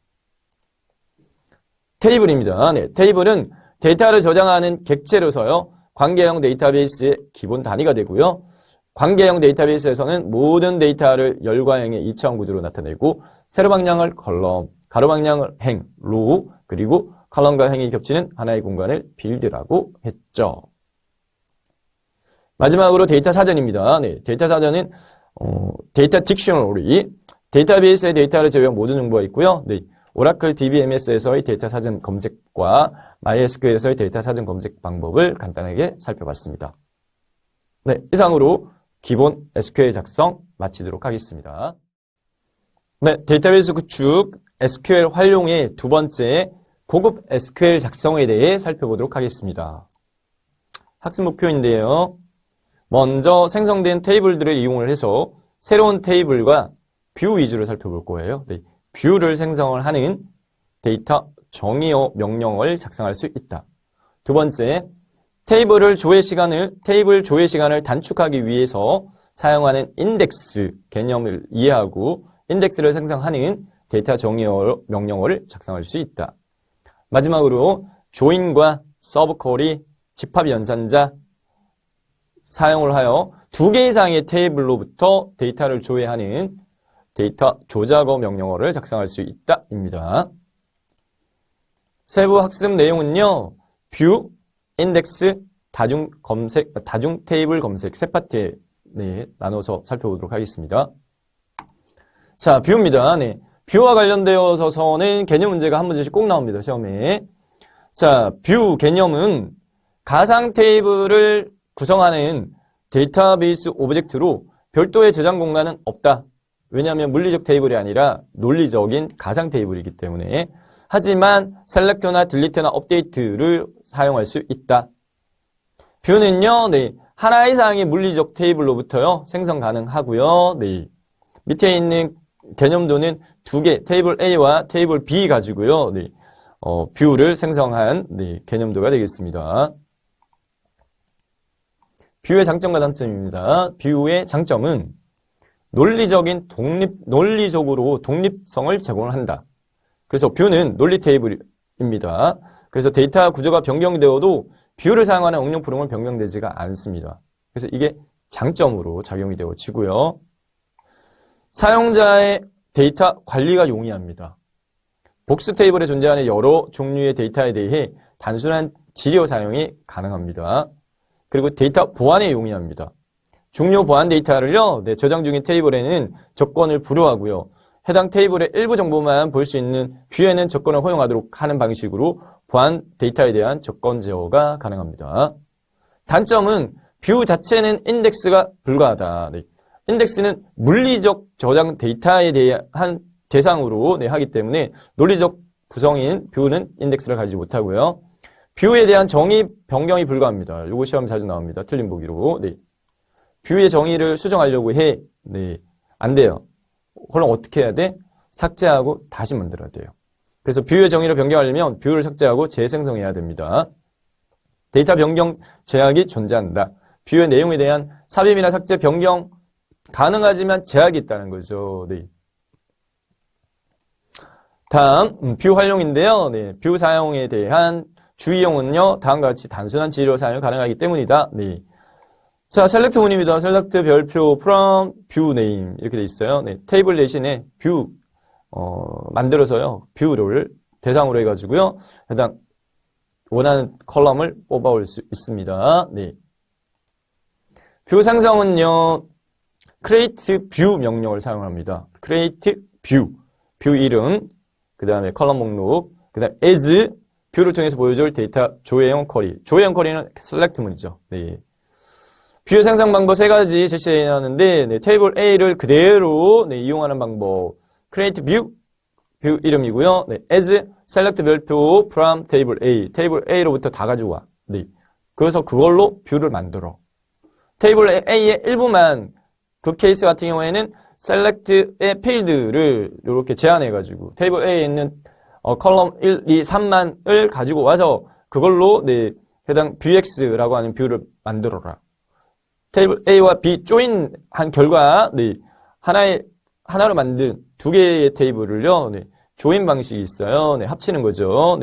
Speaker 1: 테이블입니다. 네, 테이블은 데이터를 저장하는 객체로서요. 관계형 데이터베이스의 기본 단위가 되고요. 관계형 데이터베이스에서는 모든 데이터를 열과 행의 2차원 구조로 나타내고 세로 방향을 컬럼, 가로 방향을 행, 로, 그리고 컬럼과 행이 겹치는 하나의 공간을 빌드라고 했죠. 마지막으로 데이터 사전입니다. 네, 데이터 사전은 데이터 딕셔너리, 데이터베이스의 데이터를 제외한 모든 정보가 있고요. 네, 오라클 DBMS에서의 데이터 사전 검색과 MySQL에서의 데이터 사전 검색 방법을 간단하게 살펴봤습니다. 네, 이상으로 기본 SQL 작성 마치도록 하겠습니다. 네, 데이터베이스 구축, SQL 활용의 2번째 고급 SQL 작성에 대해 살펴보도록 하겠습니다. 학습 목표인데요. 먼저 생성된 테이블들을 이용을 해서 새로운 테이블과 뷰 위주로 살펴볼 거예요. 네. 뷰를 생성을 하는 데이터 정의어 명령어를 작성할 수 있다. 두 번째, 테이블 조회 시간을 단축하기 위해서 사용하는 인덱스 개념을 이해하고 인덱스를 생성하는 데이터 정의어 명령어를 작성할 수 있다. 마지막으로 조인과 서브콜이 집합 연산자 사용을 하여 2개 이상의 테이블로부터 데이터를 조회하는 데이터 조작어 명령어를 작성할 수 있다 입니다. 세부 학습 내용은요. 뷰, 인덱스, 다중 테이블 검색 세 파트에 나눠서 살펴보도록 하겠습니다. 자, 뷰입니다. 네. 뷰와 관련되어서는 개념 문제가 한 문제씩 꼭 나옵니다. 시험에. 자, 뷰 개념은 가상 테이블을 구성하는 데이터베이스 오브젝트로 별도의 저장 공간은 없다. 왜냐하면 물리적 테이블이 아니라 논리적인 가상 테이블이기 때문에. 하지만 셀렉트나 딜리트나 업데이트를 사용할 수 있다. 뷰는요, 네, 하나 이상의 물리적 테이블로부터요, 생성 가능하고요. 네. 밑에 있는 개념도는 2개, 테이블 A와 테이블 B 가지고요. 네. 뷰를 생성한 개념도가 되겠습니다. 뷰의 장점과 단점입니다. 뷰의 장점은 논리적으로 독립성을 제공을 한다. 그래서 뷰는 논리 테이블입니다. 그래서 데이터 구조가 변경되어도 뷰를 사용하는 응용 프로그램은 변경되지가 않습니다. 그래서 이게 장점으로 작용이 되어지고요. 사용자의 데이터 관리가 용이합니다. 복수 테이블에 존재하는 여러 종류의 데이터에 대해 단순한 지료 사용이 가능합니다. 그리고 데이터 보안에 용이합니다. 중요 보안 데이터를요, 저장 중인 테이블에는 조건을 불허하고요. 해당 테이블의 일부 정보만 볼 수 있는 뷰에는 조건을 허용하도록 하는 방식으로 보안 데이터에 대한 조건 제어가 가능합니다. 단점은 뷰 자체는 인덱스가 불가하다. 인덱스는 물리적 저장 데이터에 대한 대상으로 하기 때문에 논리적 구성인 뷰는 인덱스를 가지지 못하고요. 뷰에 대한 정의 변경이 불가합니다. 이거 시험에 자주 나옵니다. 틀린 보기로. 뷰의 정의를 수정하려고 해. 안 돼요. 그럼 어떻게 해야 돼? 삭제하고 다시 만들어야 돼요. 그래서 뷰의 정의를 변경하려면 뷰를 삭제하고 재생성해야 됩니다. 데이터 변경 제약이 존재한다. 뷰의 내용에 대한 삽입이나 삭제, 변경 가능하지만 제약이 있다는 거죠. 다음 뷰 활용인데요. 뷰 사용에 대한 주의용은요. 다음과 같이 단순한 지리로 사용이 가능하기 때문이다. 자, 셀렉트 문입니다. 셀렉트 별표 from view name 이렇게 돼 있어요. 테이블 대신에 뷰 만들어서요. 뷰를 대상으로 해가지고요. 해당 원하는 컬럼을 뽑아올 수 있습니다. 뷰 생성은요. create view 명령을 사용합니다. create view, 뷰 이름, 그 다음에 컬럼 목록, 그 다음에 as, 뷰를 통해서 보여줄 데이터 조회형 쿼리. 조회형 쿼리는 셀렉트 문이죠. 뷰의 생성 방법 3가지 제시해놨는데, 테이블 A를 그대로 이용하는 방법. create view, 뷰 이름이고요. as, select 별표 from table A. 테이블 A로부터 다 가져와. 그래서 그걸로 뷰를 만들어. 테이블 A의 일부만, 그 케이스 같은 경우에는 select의 필드를 이렇게 제한해가지고, 테이블 A에 있는 컬럼 1, 2, 3만을 가지고 와서 그걸로 해당 뷰X라고 하는 뷰를 만들어라. 테이블 A와 B 조인한 결과 하나로 만든 2개의 테이블을요. 조인 방식이 있어요. 합치는 거죠.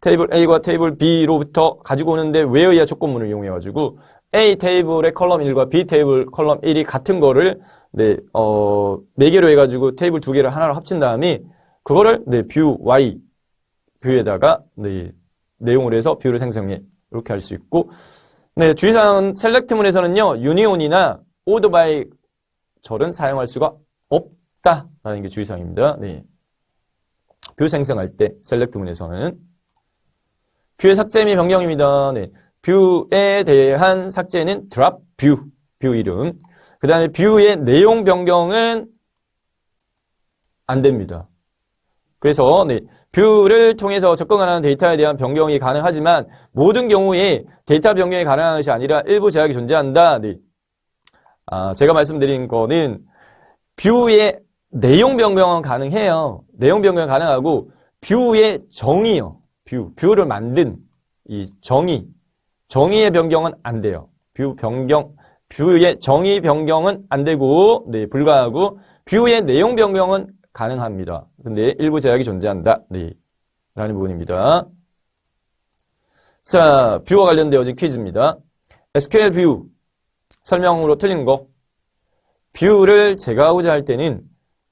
Speaker 1: 테이블 A과 테이블 B로부터 가지고 오는데 where의 조건문을 이용해가지고 A 테이블의 컬럼 1과 B 테이블 컬럼 1이 같은 거를 4개로 해가지고 테이블 2개를 하나로 합친 다음에 그거를 뷰 Y 뷰에다가 내용을 해서 뷰를 생성해 이렇게 할 수 있고 주의사항은 셀렉트문에서는요 유니온이나 오더 바이 절은 사용할 수가 없다라는 게 주의사항입니다. 뷰 생성할 때 셀렉트문에서는 뷰의 삭제 및 변경입니다. 뷰에 대한 삭제는 drop 뷰 이름. 그 다음에 뷰의 내용 변경은 안 됩니다. 그래서 뷰를 통해서 접근하는 데이터에 대한 변경이 가능하지만 모든 경우에 데이터 변경이 가능한 것이 아니라 일부 제약이 존재한다. 제가 말씀드린 거는 뷰의 내용 변경은 가능해요. 내용 변경 가능하고 뷰의 정의요. 뷰를 만든 이 정의의 변경은 안 돼요. 뷰의 정의 변경은 안 되고, 네, 불가하고, 뷰의 내용 변경은 가능합니다. 근데 일부 제약이 존재한다. 네, 라는 부분입니다. 자, 뷰와 관련되어진 퀴즈입니다. SQL 뷰 설명으로 틀린 거. 뷰를 제거하고자 할 때는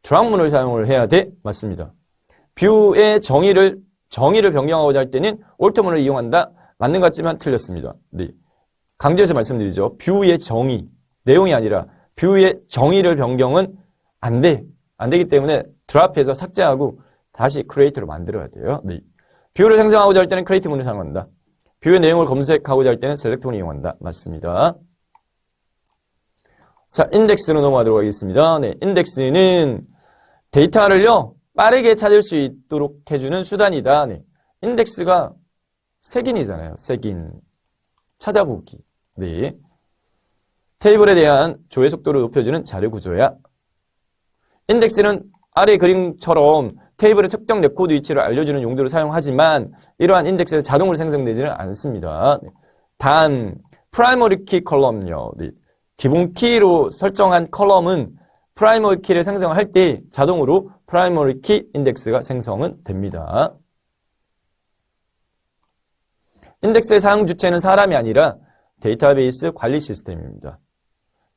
Speaker 1: 드랍문을 사용을 해야 돼. 맞습니다. 뷰의 정의를 변경하고자 할 때는 올터문을 이용한다. 맞는 것 같지만 틀렸습니다. 네. 강조해서 말씀드리죠. 뷰의 정의, 내용이 아니라 뷰의 정의를 변경은 안 돼. 안 되기 때문에 드랍해서 삭제하고 다시 크리에이트로 만들어야 돼요. 네. 뷰를 생성하고자 할 때는 크리에이트 문을 사용한다. 뷰의 내용을 검색하고자 할 때는 셀렉트 문을 이용한다. 맞습니다. 자, 인덱스로 넘어가도록 하겠습니다. 네, 인덱스는 데이터를요, 빠르게 찾을 수 있도록 해주는 수단이다. 네. 인덱스가 색인이잖아요. 색인. 찾아보기. 네. 테이블에 대한 조회 속도를 높여주는 자료 구조야. 인덱스는 아래 그림처럼 테이블의 특정 레코드 위치를 알려주는 용도로 사용하지만 이러한 인덱스는 자동으로 생성되지는 않습니다. 네. 단, 프라이머리 키 컬럼요. 네. 기본 키로 설정한 컬럼은 프라이머리 키를 생성할 때 자동으로 프라이머리 키 인덱스가 생성은 됩니다. 인덱스의 사용 주체는 사람이 아니라 데이터베이스 관리 시스템입니다.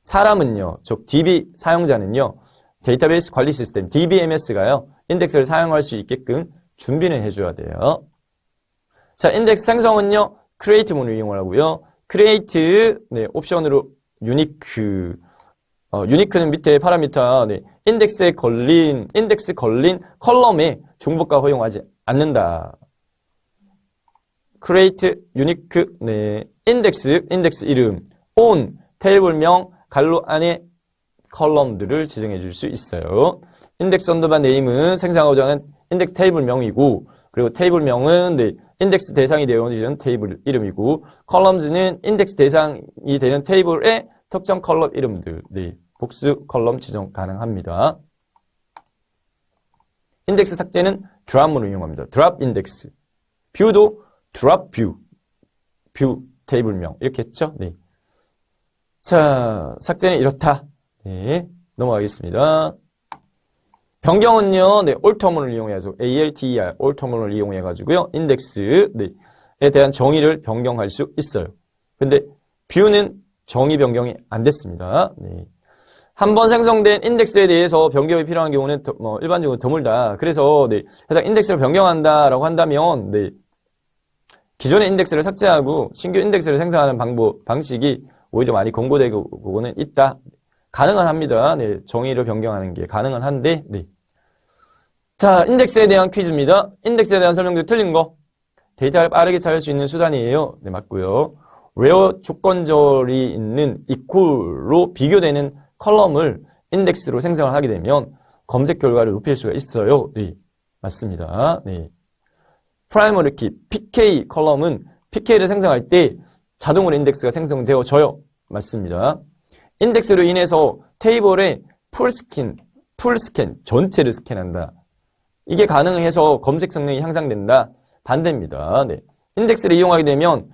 Speaker 1: 사람은요, 즉 DB 사용자는요, 데이터베이스 관리 시스템 DBMS가요, 인덱스를 사용할 수 있게끔 준비를 해줘야 돼요. 자, 인덱스 생성은요, create 문을 이용하고요. create 네, 옵션으로 unique 유니크는 밑에 파라미터 네, 인덱스 걸린 컬럼에 중복과 허용하지 않는다. create unique 네, 인덱스 이름 on 테이블명 갈로 안에 컬럼들을 지정해 줄 수 있어요. 인덱스 언더바 네임은 생성하고자 하는 인덱스 테이블명이고 그리고 테이블명은 네, 인덱스 대상이 되어지는 테이블 이름이고 컬럼즈는 인덱스 대상이 되는 테이블의 특정 컬럼 이름들 네, 복수 컬럼 지정 가능합니다. 인덱스 삭제는 드랍문을 이용합니다. 드랍 인덱스. 뷰도 드랍 뷰 테이블명 이렇게 했죠. 네. 자, 삭제는 이렇다. 네, 넘어가겠습니다. 변경은요, 네, 올터문을 이용해서 ALTER, 올터문을 이용해가지고요, 인덱스에 대한 정의를 변경할 수 있어요. 근데 뷰는 정의 변경이 안 됐습니다. 네. 한번 생성된 인덱스에 대해서 변경이 필요한 경우는 일반적으로 드물다. 그래서 네, 해당 인덱스를 변경한다라고 한다면 네, 기존의 인덱스를 삭제하고 신규 인덱스를 생성하는 방식이 오히려 많이 권고되고는 있다. 가능은 합니다. 네, 정의를 변경하는 게 가능은 한데, 네. 자, 인덱스에 대한 퀴즈입니다. 인덱스에 대한 설명도 틀린 거. 데이터를 빠르게 찾을 수 있는 수단이에요. 네, 맞고요. where 조건절이 있는 equal로 비교되는 컬럼을 인덱스로 생성을 하게 되면 검색 결과를 높일 수가 있어요. 네, 맞습니다. 네. 프라이머리 키, PK 컬럼은 PK를 생성할 때 자동으로 인덱스가 생성되어져요. 맞습니다. 인덱스로 인해서 테이블의 풀스캔, 전체를 스캔한다. 이게 가능해서 검색 성능이 향상된다. 반대입니다. 네. 인덱스를 이용하게 되면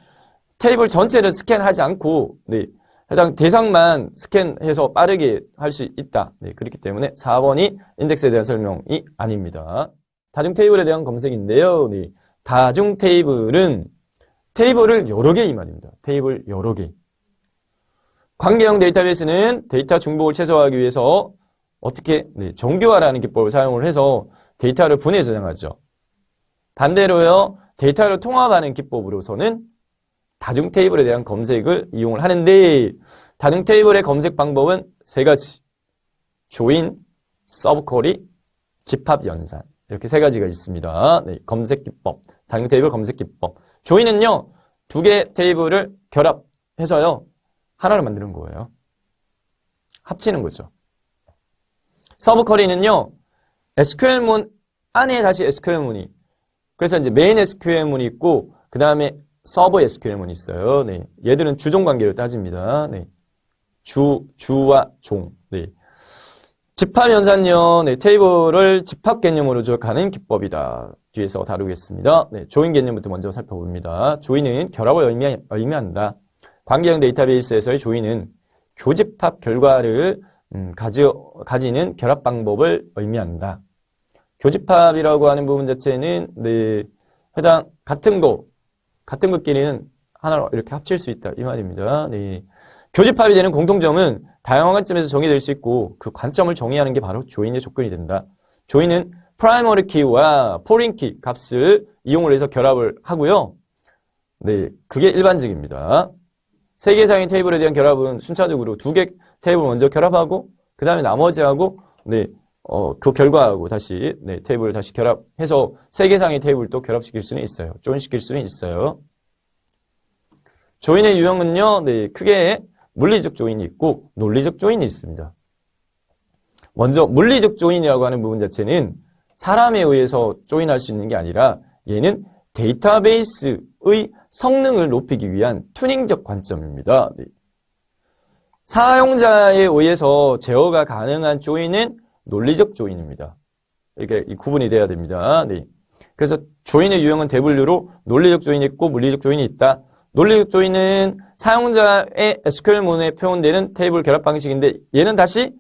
Speaker 1: 테이블 전체를 스캔하지 않고 네. 해당 대상만 스캔해서 빠르게 할 수 있다. 네. 그렇기 때문에 4번이 인덱스에 대한 설명이 아닙니다. 다중 테이블에 대한 검색인데요. 네. 다중 테이블은 테이블을 여러 개 이 말입니다. 테이블 여러 개. 관계형 데이터베이스는 데이터 중복을 최소화하기 위해서 어떻게 정교화라는 기법을 사용을 해서 데이터를 분해 저장하죠. 반대로요. 데이터를 통합하는 기법으로서는 다중 테이블에 대한 검색을 이용을 하는데 다중 테이블의 검색 방법은 세 가지. 조인, 서브쿼리, 집합 연산. 이렇게 세 가지가 있습니다. 네, 검색 기법. 다중 테이블 검색 기법. 조인은요. 두 개 테이블을 결합해서요. 하나를 만드는 거예요. 합치는 거죠. 서브쿼리는요. SQL문 안에 다시 SQL문이 그래서 이제 메인 SQL문이 있고 그 다음에 서버 SQL문이 있어요. 네. 얘들은 주종 관계를 따집니다. 네. 주와 종. 네. 집합연산요, 네, 테이블을 집합 개념으로 조각하는 기법이다. 뒤에서 다루겠습니다. 네, 조인 개념부터 먼저 살펴봅니다. 조인은 결합을 의미한다. 관계형 데이터베이스에서의 조인은 교집합 결과를 가지는 결합 방법을 의미한다. 교집합이라고 하는 부분 자체는 네, 같은 것끼리는 하나로 이렇게 합칠 수 있다 이 말입니다. 네. 교집합이 되는 공통점은 다양한 관점에서 정의될 수 있고 그 관점을 정의하는 게 바로 조인의 조건이 된다. 조인은 프라이머리 키와 포린 키 값을 이용을 해서 결합을 하고요. 네, 그게 일반적입니다. 3개 이상의 테이블에 대한 결합은 순차적으로 2개 테이블 먼저 결합하고 그 다음에 나머지하고 네, 그 결과하고 다시 네, 테이블을 다시 결합해서 3개 이상의 테이블도 결합시킬 수는 있어요. 조인시킬 수는 있어요. 조인의 유형은요, 네, 크게 물리적 조인이 있고 논리적 조인이 있습니다. 먼저 물리적 조인이라고 하는 부분 자체는 사람에 의해서 조인할 수 있는 게 아니라 얘는 데이터베이스의 성능을 높이기 위한 튜닝적 관점입니다. 네. 사용자에 의해서 제어가 가능한 조인은 논리적 조인입니다. 이렇게 구분이 돼야 됩니다. 네. 그래서 조인의 유형은 대분류로 논리적 조인이 있고 물리적 조인이 있다. 논리적 조인은 사용자의 SQL문에 표현되는 테이블 결합 방식인데 얘는 다시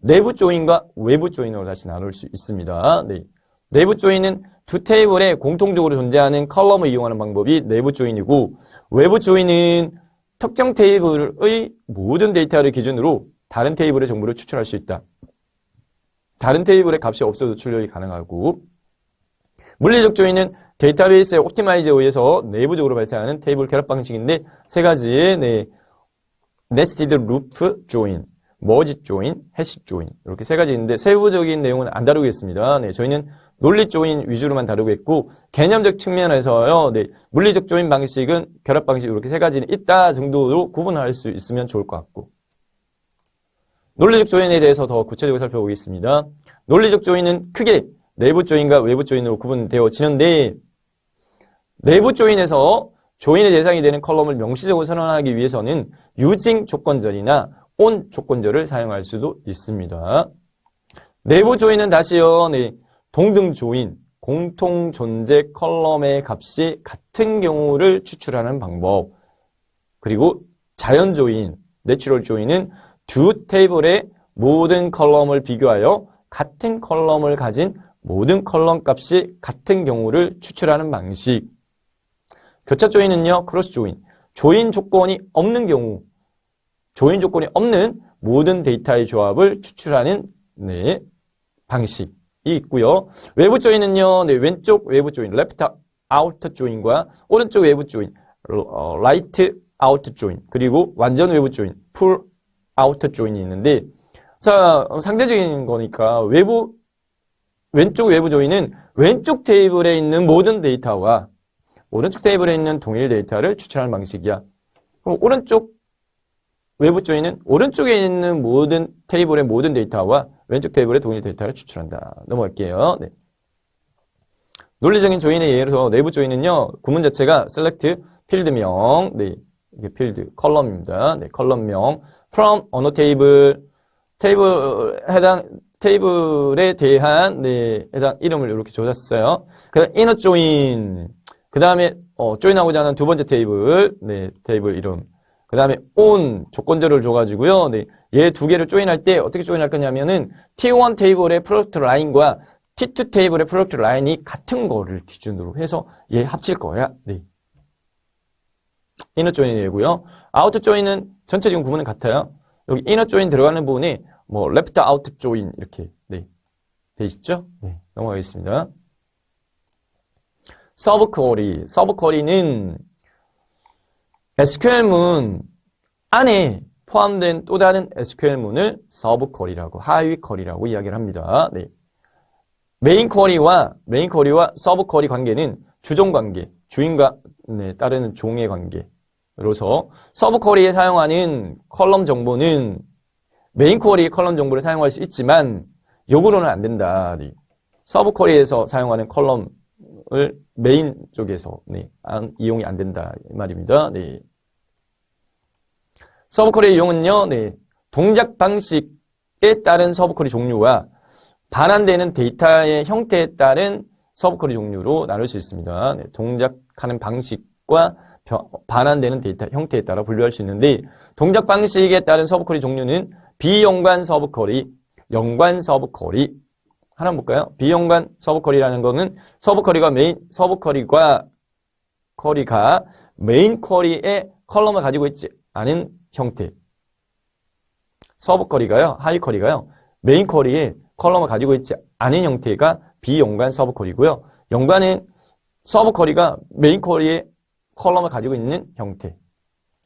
Speaker 1: 내부 조인과 외부 조인으로 다시 나눌 수 있습니다. 네. 내부 조인은 두 테이블에 공통적으로 존재하는 컬럼을 이용하는 방법이 내부 조인이고 외부 조인은 특정 테이블의 모든 데이터를 기준으로 다른 테이블의 정보를 추출할 수 있다. 다른 테이블의 값이 없어도 출력이 가능하고 물리적 조인은 데이터베이스의 옵티마이즈에 의해서 내부적으로 발생하는 테이블 결합 방식인데 세 가지의 네, 네스티드 루프 조인, 머지 조인, 해시 조인 이렇게 세 가지 있는데 세부적인 내용은 안 다루겠습니다. 네, 저희는 논리 조인 위주로만 다루겠고 개념적 측면에서요. 네, 물리적 조인 방식은 결합 방식 이렇게 세 가지는 있다 정도로 구분할 수 있으면 좋을 것 같고 논리적 조인에 대해서 더 구체적으로 살펴보겠습니다. 논리적 조인은 크게 내부 조인과 외부 조인으로 구분되어지는데 내부 조인에서 조인의 대상이 되는 컬럼을 명시적으로 선언하기 위해서는 유징 조건절이나 온 조건절을 사용할 수도 있습니다. 내부 조인은 다시요, 네, 동등 조인, 공통 존재 컬럼의 값이 같은 경우를 추출하는 방법. 그리고 자연 조인, 내추럴 조인은 두 테이블의 모든 컬럼을 비교하여 같은 컬럼을 가진 모든 컬럼 값이 같은 경우를 추출하는 방식. 교차 조인은요, 크로스 조인. 조인 조건이 없는 경우, 조인 조건이 없는 모든 데이터의 조합을 추출하는 네, 방식이 있고요. 외부 조인은요, 네, 왼쪽 외부 조인, left out 조인과 오른쪽 외부 조인, right out 조인, 그리고 완전 외부 조인, full out 조인이 있는데, 자, 상대적인 거니까 왼쪽 외부 조인은 왼쪽 테이블에 있는 모든 데이터와 오른쪽 테이블에 있는 동일 데이터를 추출하는 방식이야. 그럼 오른쪽 외부 조인은 오른쪽에 있는 모든 테이블의 모든 데이터와 왼쪽 테이블의 동일 데이터를 추출한다. 넘어갈게요. 네. 논리적인 조인의 예로 내부 조인은요, 구문 자체가 select 필드명, 네, 이게 필드 컬럼입니다. 네, 컬럼명 from 어느 해당 테이블에 대한 네, 해당 이름을 이렇게 줘줬어요. 그다음 inner join, 그 다음에 조인하고자 하는 두 번째 테이블, 네, 테이블 이름. 그 다음에 on 조건절을 줘가지고요. 네, 얘 두 개를 조인할 때 어떻게 조인할 거냐면은 T1 테이블의 프로덕트 라인과 T2 테이블의 프로덕트 라인이 같은 거를 기준으로 해서 얘 합칠 거야. 네. inner join이 되고요. outer join은 전체적인 구문은 같아요. 여기 inner join 들어가는 부분이 뭐 left out join 이렇게 네, 돼 있죠? 네, 넘어가겠습니다. 서브 쿼리는 SQL문 안에 포함된 또 다른 SQL문을 서브 쿼리라고, 하위 쿼리라고 이야기를 합니다. 네. 메인 쿼리와 서브 쿼리 관계는 주종 관계, 주인과 네, 따르는 종의 관계로서 서브 쿼리에 사용하는 컬럼 정보는 메인 쿼리의 컬럼 정보를 사용할 수 있지만 요구로는 안 된다. 네. 서브 쿼리에서 사용하는 컬럼을 메인 쪽에서 네, 이용이 안 된다 이 말입니다. 네. 서브 쿼리의 이용은요, 네, 동작 방식 따른 서브 쿼리 종류와 반환되는 데이터의 형태에 따른 서브 쿼리 종류로 나눌 수 있습니다. 네, 동작하는 방식과 반환되는 데이터 형태에 따라 분류할 수 있는데 동작 방식에 따른 서브 쿼리 종류는 비연관 서브 쿼리, 연관 서브 쿼리. 하나 볼까요? 비연관 서브 쿼리라는 거는 서브 쿼리가 메인 쿼리의 컬럼을 가지고 있지 않은 형태. 서브 쿼리가요, 하위 쿼리가요, 메인 쿼리에 컬럼을 가지고 있지 않은 형태가 비연관 서브 쿼리고요. 연관은 서브 쿼리가 메인 쿼리에 컬럼을 가지고 있는 형태.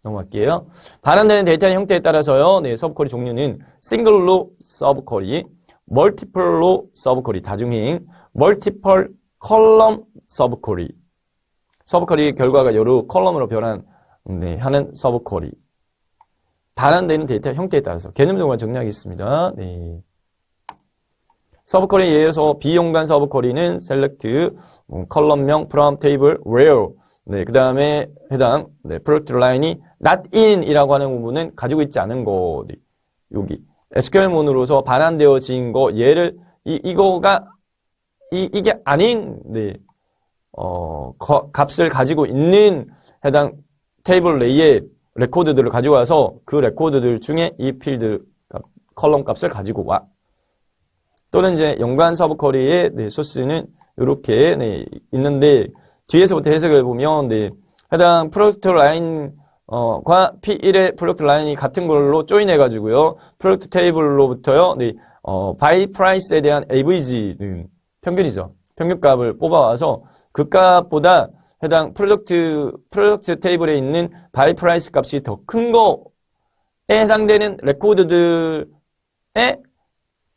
Speaker 1: 넘어갈게요. 반환되는 데이터의 형태에 따라서요. 네, 서브 쿼리 종류는 싱글로 서브 쿼리, 멀티플로 서브 쿼리, 다중행, 멀티플 컬럼 서브 쿼리. 서브 쿼리 결과가 여러 컬럼으로 하는 서브 쿼리. 반환되는 데이터 형태에 따라서 개념적으로 정리하기 있습니다. 네. 서브 쿼리에 의해서 비연관 서브 쿼리는 select, 컬럼명, from table, where. 네, 그 다음에 해당, product line이 not in 이라고 하는 부분은 가지고 있지 않은 거. 네, 여기. SQL문으로서 반환되어진 거, 얘를, 이게 아닌, 네, 값을 가지고 있는 해당 테이블 내에 레코드들을 가지고 와서 그 레코드들 중에 이 필드 컬럼 값을 가지고 와. 또는 이제 연관 서브 쿼리의 소스는 이렇게 있는데 뒤에서부터 해석을 보면 해당 프로덕트 라인 과 P1의 프로덕트 라인이 같은 걸로 조인해 가지고요. 프로덕트 테이블로부터요. 바이 프라이스에 대한 AVG는 평균이죠. 평균값을 뽑아와서 그 값보다 해당 프로덕트 테이블에 있는 바이 프라이스 값이 더 큰 거에 해당되는 레코드들의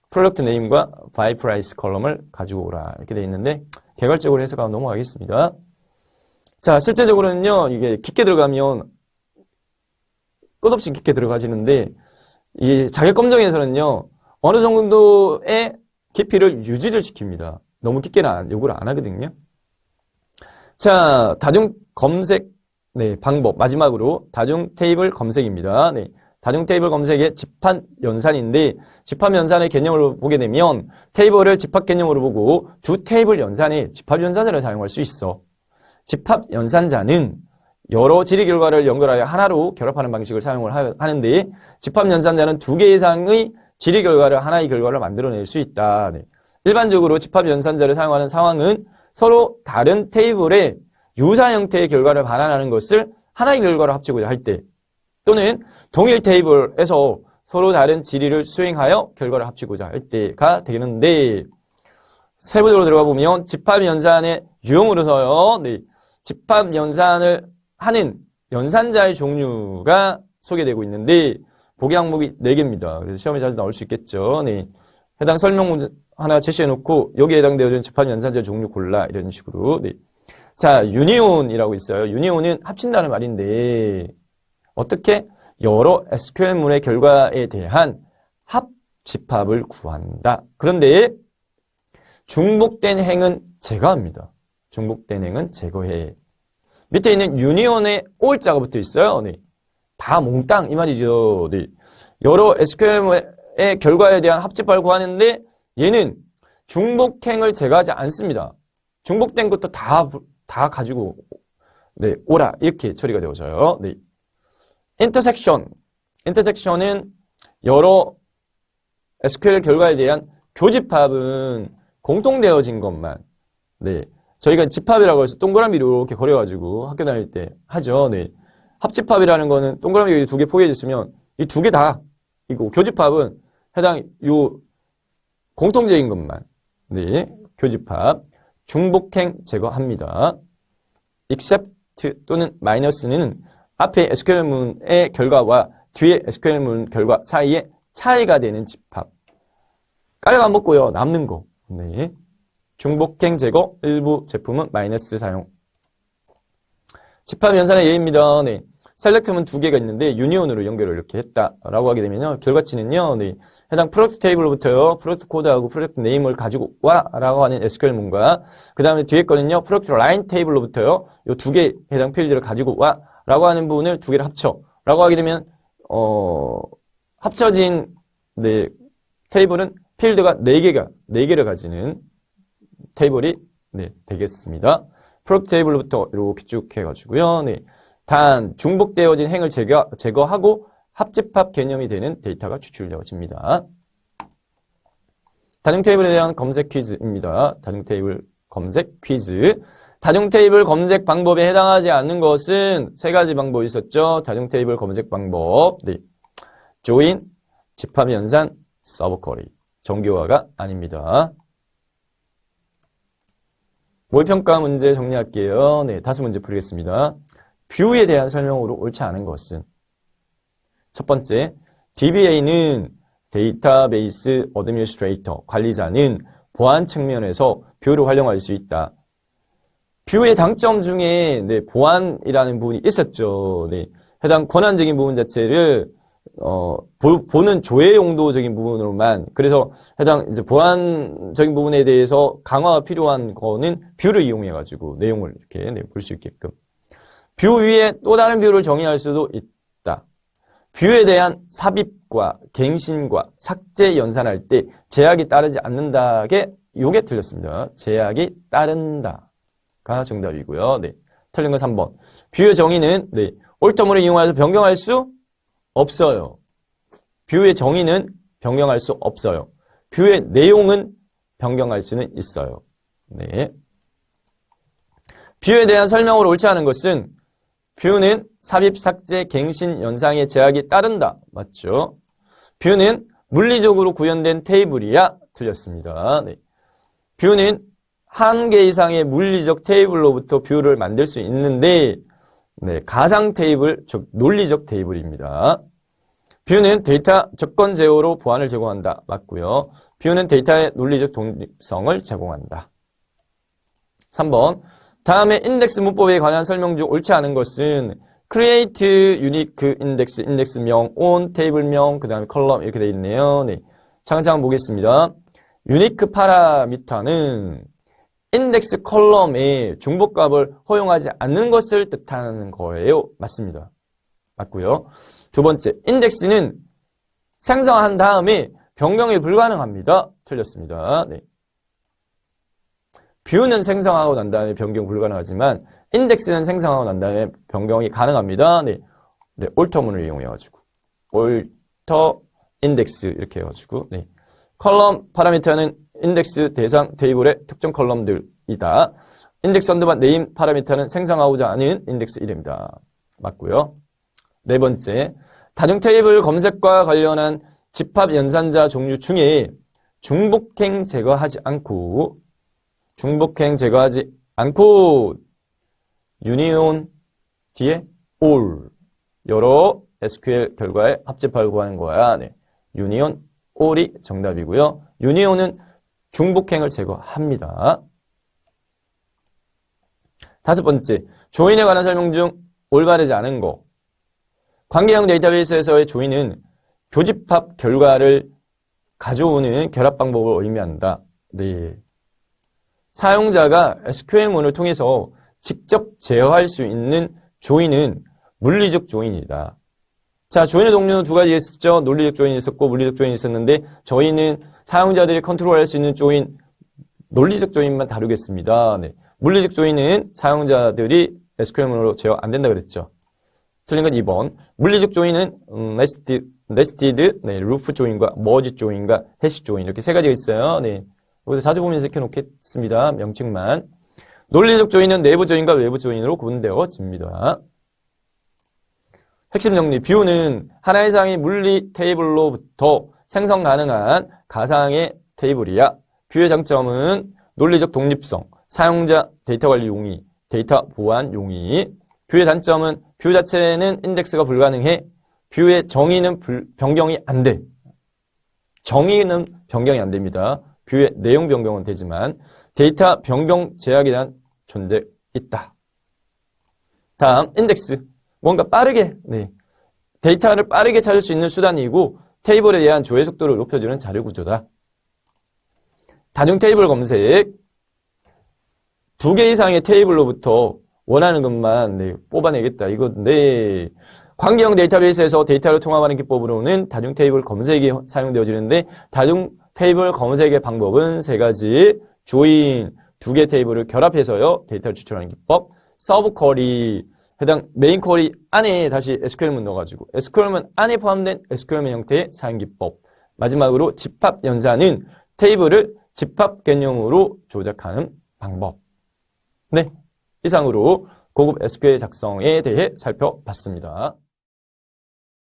Speaker 1: 프로덕트 네임과 바이 프라이스 컬럼을 가지고 오라. 이렇게 되어 있는데 개괄적으로 해석하고 넘어가겠습니다. 자, 실제적으로는요. 이게 깊게 들어가면 끝없이 깊게 들어가지는데 이 자격 검정에서는요. 어느 정도의 깊이를 유지를 시킵니다. 너무 깊게는 요구를 안 하거든요. 자, 다중 검색 방법 마지막으로 다중 테이블 검색입니다. 다중 테이블 검색의 집합 연산인데 집합 연산의 개념을 보게 되면 테이블을 집합 개념으로 보고 두 테이블 연산에 집합 연산자를 사용할 수 있어. 집합 연산자는 여러 질의 결과를 연결하여 하나로 결합하는 방식을 사용을 하는데 집합 연산자는 두 개 이상의 질의 결과를 하나의 결과를 만들어낼 수 있다. 일반적으로 집합 연산자를 사용하는 상황은 서로 다른 테이블의 유사 형태의 결과를 반환하는 것을 하나의 결과로 합치고자 할 때 또는 동일 테이블에서 서로 다른 질의를 수행하여 결과를 합치고자 할 때가 되는데 세부적으로 들어가 보면 집합 연산의 유형으로서요. 집합 연산을 하는 연산자의 종류가 소개되고 있는데 보기 항목이 4개입니다. 그래서 시험에 자주 나올 수 있겠죠. 해당 설명 문제 하나 제시해 놓고 여기에 해당되어진 집합 연산자 종류 골라 이런 식으로. 자, 유니온이라고 있어요. 유니온은 합친다는 말인데 어떻게 여러 SQL문의 결과에 대한 합집합을 구한다. 그런데 중복된 행은 제거합니다. 중복된 행은 제거해. 밑에 있는 유니온에 올자가 붙어 있어요. 다 몽땅 이 말이죠. 여러 SQL의 결과에 대한 합집합을 구하는데 얘는 중복행을 제거하지 않습니다. 중복된 것도 다 가지고 오라 이렇게 처리가 되어져요. 인터섹션은 여러 SQL 결과에 대한 교집합은 공통되어진 것만 저희가 집합이라고 해서 동그라미로 이렇게 그려가지고 학교 다닐 때 하죠. 합집합이라는 거는 동그라미 2개 포개져 있으면 이 2개 다 이거 교집합은 해당 요 공통적인 것만 교집합 중복행 제거합니다. except 또는 마이너스는 앞에 SQL문의 결과와 뒤에 SQL문 결과 사이에 차이가 되는 집합. 깔고 안 먹고요. 남는 거. 중복행 제거 일부 제품은 마이너스 사용. 집합 연산의 예입니다. 셀렉트문 2개가 있는데 유니온으로 연결을 이렇게 했다라고 하게 되면요. 결과치는요. 해당 프로덕트 테이블로부터요. 프로덕트 코드하고 프로덕트 네임을 가지고 와라고 하는 SQL문과 그 다음에 뒤에 거는요. 프로덕트 라인 테이블로부터요. 요 2개 해당 필드를 가지고 와라고 하는 부분을 2개를 합쳐라고 하게 되면 합쳐진 테이블은 필드가 4개를 가지는 테이블이 네, 되겠습니다. 프로덕트 테이블부터 이렇게 쭉 해가지고요. 네, 단 중복되어진 행을 제거하고 합집합 개념이 되는 데이터가 추출되어집니다. 다중 테이블에 대한 검색 퀴즈입니다. 다중 테이블 검색 퀴즈. 다중 테이블 검색 방법에 해당하지 않는 것은 3가지 방법이 있었죠. 다중 테이블 검색 방법. 네. 조인, 집합 연산, 서브 쿼리. 정교화가 아닙니다. 모의평가 문제 정리할게요. 네, 5문제 풀겠습니다. 뷰에 대한 설명으로 옳지 않은 것은 첫 번째, DBA는 데이터베이스 어드미니스트레이터, 관리자는 보안 측면에서 뷰를 활용할 수 있다. 뷰의 장점 중에 네, 보안이라는 부분이 있었죠. 네, 해당 권한적인 부분 자체를 보는 조회 용도적인 부분으로만, 그래서 해당 이제 보안적인 부분에 대해서 강화가 필요한 거는 뷰를 이용해가지고 내용을 이렇게 네, 볼 수 있게끔. 뷰 위에 또 다른 뷰를 정의할 수도 있다. 뷰에 대한 삽입과 갱신과 삭제 연산할 때 제약이 따르지 않는다게 요게 틀렸습니다. 제약이 따른다가 정답이고요. 네, 틀린 건 3번. 뷰의 정의는 네, 옳터물을 이용해서 변경할 수 없어요. 뷰의 정의는 변경할 수 없어요. 뷰의 내용은 변경할 수는 있어요. 네. 뷰에 대한 설명으로 옳지 않은 것은 뷰는 삽입, 삭제, 갱신, 연상의 제약이 따른다. 맞죠? 뷰는 물리적으로 구현된 테이블이야. 틀렸습니다. 네. 뷰는 한 개 이상의 물리적 테이블로부터 뷰를 만들 수 있는데 네, 가상 테이블, 즉 논리적 테이블입니다. 뷰는 데이터 조건 제어로 보안을 제공한다. 맞고요. 뷰는 데이터의 논리적 독립성을 제공한다. 3번. 다음에 인덱스 문법에 관한 설명 중 옳지 않은 것은 create unique index, 인덱스명, on, 테이블명, 그 다음에 컬럼 이렇게 되어 있네요. 네, 차근차근 보겠습니다. unique 파라미터는 인덱스 컬럼의 중복값을 허용하지 않는 것을 뜻하는 거예요. 맞습니다. 맞고요. 두 번째, 인덱스는 생성한 다음에 변경이 불가능합니다. 틀렸습니다. 네. 뷰는 생성하고 난 다음에 변경 불가능하지만 인덱스는 생성하고 난 다음에 변경이 가능합니다. 네, 네, 올터문을 이용해가지고 올터 인덱스 이렇게 해가지고 네. 컬럼 파라미터는 인덱스 대상 테이블의 특정 컬럼들이다. 인덱스 언더바 네임 파라미터는 생성하고자 하는 인덱스 이름이다. 맞고요. 네 번째, 다중 테이블 검색과 관련한 집합 연산자 종류 중에 중복행 제거하지 않고 유니온 뒤에 all 여러 SQL 결과의 합집합을 구하는 거야. 네. 유니온 all이 정답이고요. 유니온은 중복행을 제거합니다. 다섯 번째, 조인에 관한 설명 중 올바르지 않은 거. 관계형 데이터베이스에서의 조인은 교집합 결과를 가져오는 결합 방법을 의미한다. 네. 사용자가 SQL문을 통해서 직접 제어할 수 있는 조인은 물리적 조인이다. 자, 조인의 종류는 두 가지 있었죠. 논리적 조인이 있었고 물리적 조인이 있었는데 저희는 사용자들이 컨트롤할 수 있는 조인, 논리적 조인만 다루겠습니다. 네. 물리적 조인은 사용자들이 SQL문으로 제어 안 된다 그랬죠. 틀린 건 2번. 물리적 조인은 네스티드, 네, 루프 조인과 머지 조인과 해시 조인 이렇게 세 가지가 있어요. 네. 여기서 자주 보면서 익혀놓겠습니다. 명칭만. 논리적 조인은 내부 조인과 외부 조인으로 구분되어집니다. 핵심 정리. 뷰는 하나 이상의 물리 테이블로부터 생성 가능한 가상의 테이블이야. 뷰의 장점은 논리적 독립성, 사용자 데이터 관리 용이, 데이터 보안 용이. 뷰의 단점은 뷰 자체는 인덱스가 불가능해. 뷰의 정의는 변경이 안 돼. 정의는 변경이 안 됩니다. 뷰의 내용 변경은 되지만 데이터 변경 제약에 대한 존재 있다. 다음 인덱스. 뭔가 빠르게 네. 데이터를 빠르게 찾을 수 있는 수단이고 테이블에 대한 조회 속도를 높여주는 자료 구조다. 다중 테이블 검색. 2개 이상의 테이블로부터 원하는 것만 네, 뽑아내겠다. 이건데 관계형 데이터베이스에서 데이터를 통합하는 기법으로는 다중 테이블 검색이 사용되어지는데 다중 테이블 검색의 방법은 세 가지. 조인, 두 개 테이블을 결합해서요. 데이터를 추출하는 기법. 서브 쿼리, 해당 메인 쿼리 안에 다시 SQL문 넣어가지고 SQL문 안에 포함된 SQL문 형태의 사용 기법. 마지막으로 집합 연산은 테이블을 집합 개념으로 조작하는 방법. 네, 이상으로 고급 SQL 작성에 대해 살펴봤습니다.